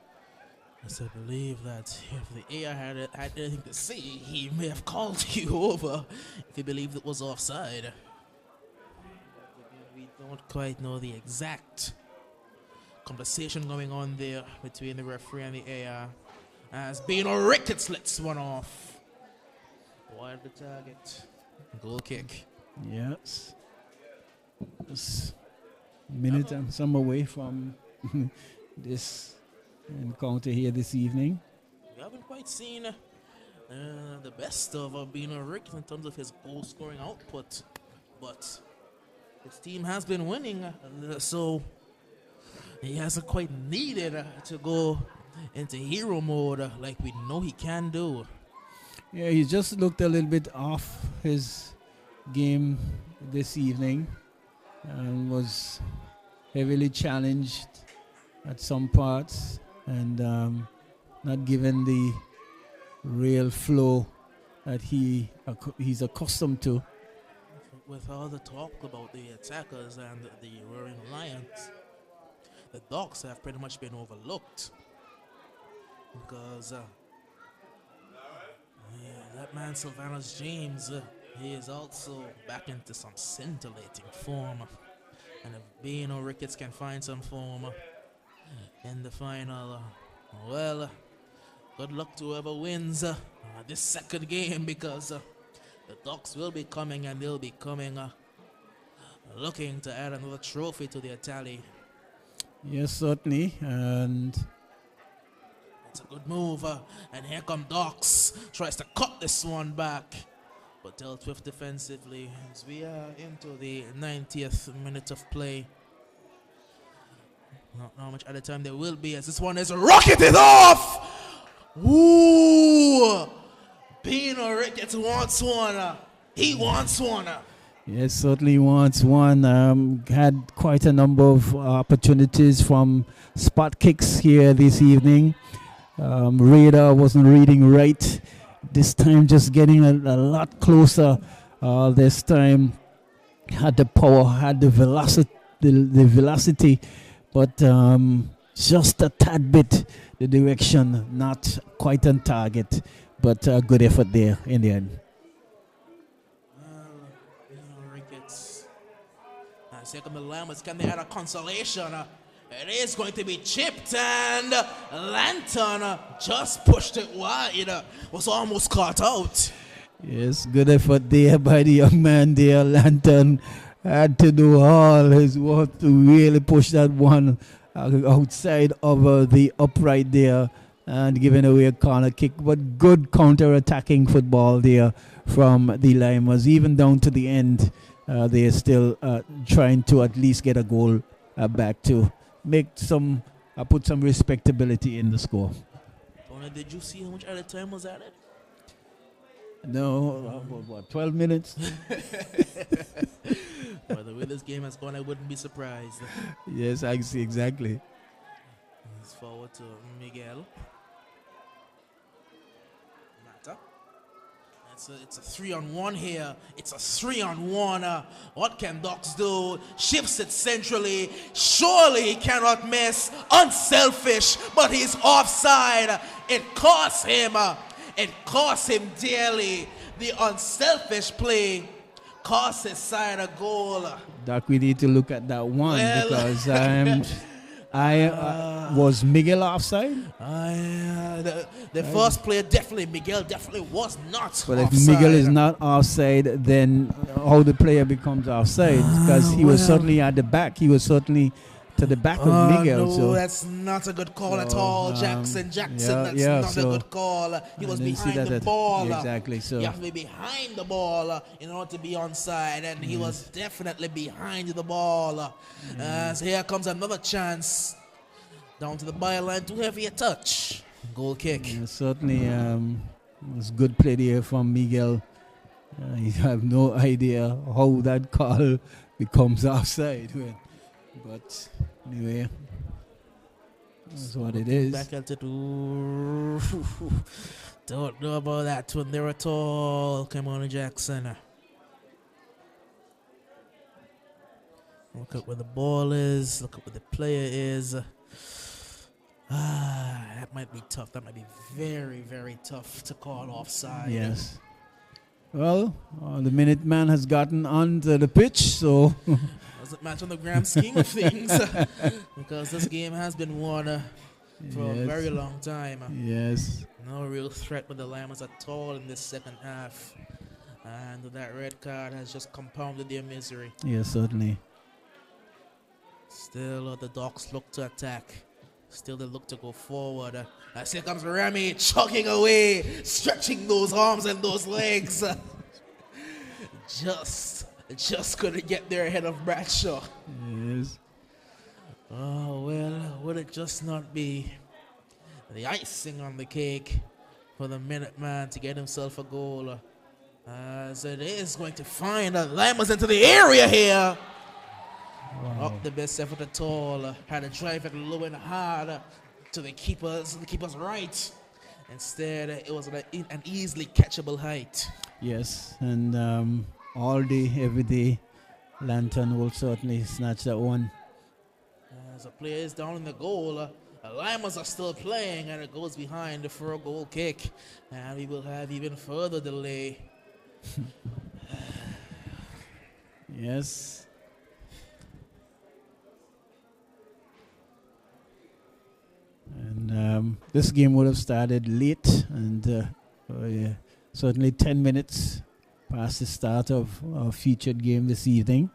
[SPEAKER 4] Yes, I believe that if the AR had anything to say, he may have called you over if he believed it was offside. We don't quite know the exact conversation going on there between the referee and the AR. As Bino Ricketts lets one off. Wide the target. Goal kick.
[SPEAKER 1] Yes. Just a minute and some away from this encounter here this evening.
[SPEAKER 4] We haven't quite seen the best of Bino Ricketts in terms of his goal scoring output, but his team has been winning, so he hasn't quite needed to go into hero mode like we know he can do.
[SPEAKER 1] Yeah, he just looked a little bit off his game this evening and was heavily challenged at some parts and not given the real flow that he's accustomed to.
[SPEAKER 4] With all the talk about the attackers and the Roaring Lions, the Dogs have pretty much been overlooked because that man Sylvanus James, he is also back into some scintillating form, and if Bino Ricketts can find some form in the final, well, Good luck to whoever wins this second game, because the Ducks will be coming, and they'll be coming looking to add another trophy to their tally.
[SPEAKER 1] Yes, certainly. And
[SPEAKER 4] it's a good move. And here come Ducks. Tries to cut this one back, but dealt with defensively as we are into the 90th minute of play. Not know how much at a time there will be, as this one is rocketed off. Ooh! Pino Ricketts wants one. He wants one.
[SPEAKER 1] Yes, certainly wants one. Had quite a number of opportunities from spot kicks here this evening. Radar wasn't reading right. This time just getting a lot closer. This time had the power, had the velocity, but just a tad bit the direction, not quite on target, but a good effort there in the end.
[SPEAKER 4] Ricketts. Here come the Lymers. Can they add a consolation? It is going to be chipped, and Lantern just pushed it wide. Was almost caught out.
[SPEAKER 1] Yes, good effort there by the young man there. Lantern had to do all his work to really push that one outside of the upright there and giving away a corner kick. But good counter-attacking football there from the Lymers. Even down to the end, they're still trying to at least get a goal back to make some, put some respectability in the score.
[SPEAKER 4] Tony, did you see how much added time was added?
[SPEAKER 1] No, what, 12 minutes?
[SPEAKER 4] By the way this game has gone, I wouldn't be surprised.
[SPEAKER 1] Yes, I see, exactly.
[SPEAKER 4] It's forward to Miguel. Mata. It's a 3-on-1 here. It's a 3-on-1. What can Ducks do? Shifts it centrally. Surely he cannot miss. Unselfish, but he's offside. It costs him. It costs him dearly. The unselfish play costs his side a goal.
[SPEAKER 1] Doc, we need to look at that one, because was Miguel offside?
[SPEAKER 4] The first player, definitely, Miguel definitely was not
[SPEAKER 1] But
[SPEAKER 4] offside.
[SPEAKER 1] if Miguel is not offside, then how the player becomes offside? Because he was certainly at the back. He was certainly to the back of Miguel.
[SPEAKER 4] No,
[SPEAKER 1] so
[SPEAKER 4] that's not a good call at all. Jackson, that's not a good call. He was behind the ball.
[SPEAKER 1] Exactly. So
[SPEAKER 4] you have to be behind the ball in order to be onside, and he was definitely behind the ball. So here comes another chance. Down to the byline, too heavy a touch. Goal kick.
[SPEAKER 1] Yeah, certainly it was good play there from Miguel. You have no idea how that call becomes offside. But anyway, that's what it is.
[SPEAKER 4] Back at it. Don't know about that one there at all. Come on, Jackson. Look at where the ball is. Look at where the player is. That might be tough. That might be very, very tough to call offside.
[SPEAKER 1] Yes. Well, the Minuteman has gotten onto the pitch, so
[SPEAKER 4] doesn't match on the grand scheme of things, because this game has been won for a very long time.
[SPEAKER 1] Yes.
[SPEAKER 4] No real threat with the Lymers at all in this second half, and that red card has just compounded their misery.
[SPEAKER 1] Yes, certainly.
[SPEAKER 4] Still, the Ducks look to attack. Still, they look to go forward. As here comes Remy chugging away, stretching those arms and those legs. Just couldn't get there ahead of Bradshaw.
[SPEAKER 1] Yes.
[SPEAKER 4] Oh, well, would it just not be the icing on the cake for the Minuteman to get himself a goal? As it is going to find Lymers into the area here. Wow. Not the best effort at all. Had a drive at low and hard to the keeper's right. Instead, it was an easily catchable height.
[SPEAKER 1] Yes, and all day, every day, Lantern will certainly snatch that one.
[SPEAKER 4] As the player is down in the goal, the Lymers are still playing, and it goes behind for a goal kick. And we will have even further delay.
[SPEAKER 1] Yes. And this game would have started late, and certainly 10 minutes past the start of our featured game this evening.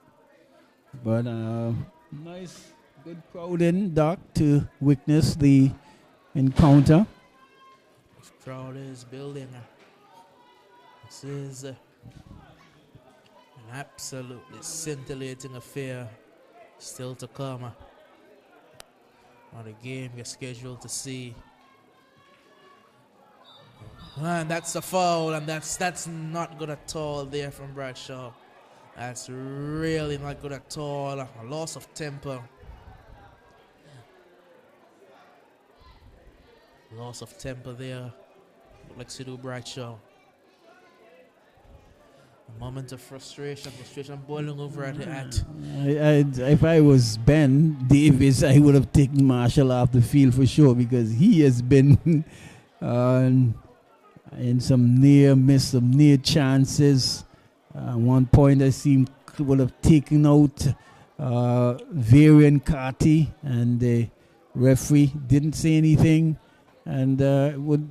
[SPEAKER 1] But nice, good crowd in, Doc, to witness the encounter.
[SPEAKER 4] This crowd is building. This is an absolutely scintillating affair still to come. On a game you're scheduled to see. And that's a foul, and that's not good at all there from Bradshaw. That's really not good at all. A loss of temper. Loss of temper there. Lexido Bradshaw. A moment of frustration boiling over at
[SPEAKER 1] if I was Ben Davis, I would have taken Marshall off the field for sure, because he has been in some near miss, some near chances. One point I seemed would have taken out Varian Carty, and the referee didn't say anything. And would,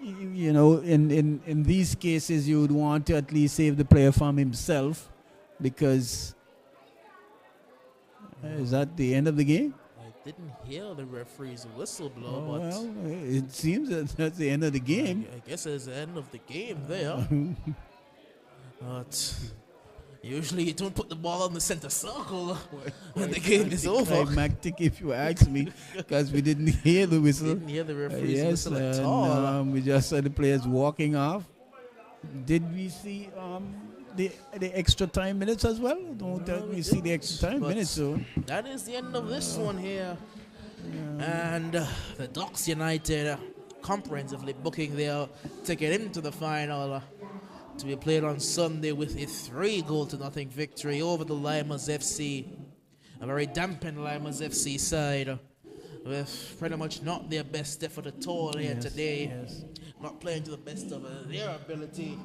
[SPEAKER 1] you know, in these cases, you would want to at least save the player from himself, because is that the end of the game?
[SPEAKER 4] I didn't hear the referee's whistle blow,
[SPEAKER 1] Oh,
[SPEAKER 4] but
[SPEAKER 1] well, it seems that that's the end of the game.
[SPEAKER 4] I guess it's the end of the game there. But usually you don't put the ball on the center circle when the game is over.
[SPEAKER 1] Climactic, if you ask me, because we didn't hear the whistle.
[SPEAKER 4] Didn't hear the referee's
[SPEAKER 1] Yes,
[SPEAKER 4] whistle at
[SPEAKER 1] and
[SPEAKER 4] all.
[SPEAKER 1] we just saw the players walking off. Did we see the extra time minutes as well? We see the extra time
[SPEAKER 4] But
[SPEAKER 1] minutes. So
[SPEAKER 4] that is the end of this one here. And the Ducks United comprehensively booking their ticket into the final to be played on Sunday with a 3-0-0 victory over the Lymers FC. A very dampened Lymers FC side with pretty much not their best effort at all here today.
[SPEAKER 1] Yes.
[SPEAKER 4] Not playing to the best of their ability.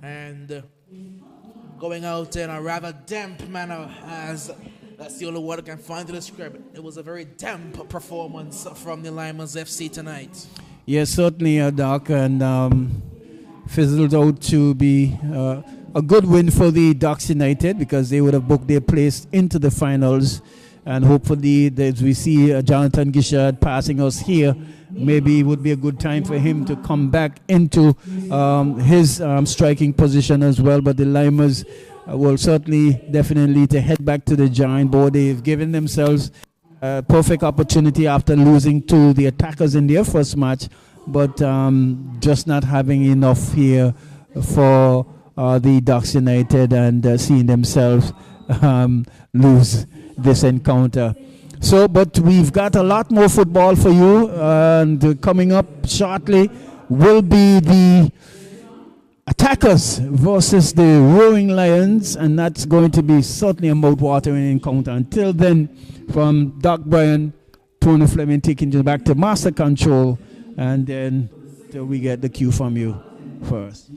[SPEAKER 4] And going out in a rather damp manner, as that's the only word I can find to describe it. It was a very damp performance from the Lymers FC tonight.
[SPEAKER 1] Yes, certainly, Doc, and fizzled out to be a good win for the Ducks United, because they would have booked their place into the finals. And hopefully, as we see Jonathan Gishard passing us here, maybe it would be a good time for him to come back into his striking position as well. But the Lymers will certainly, definitely to head back to the giant board. They've given themselves a perfect opportunity after losing to the attackers in their first match, but just not having enough here for the Ducks United, and seeing themselves lose this encounter. So, but we've got a lot more football for you, and coming up shortly will be the Attackers versus the Roaring Lions, and that's going to be certainly a mouth-watering encounter. Until then, from Doc Bryan, Tony Fleming taking you back to Master Control, and then till we get the cue from you first.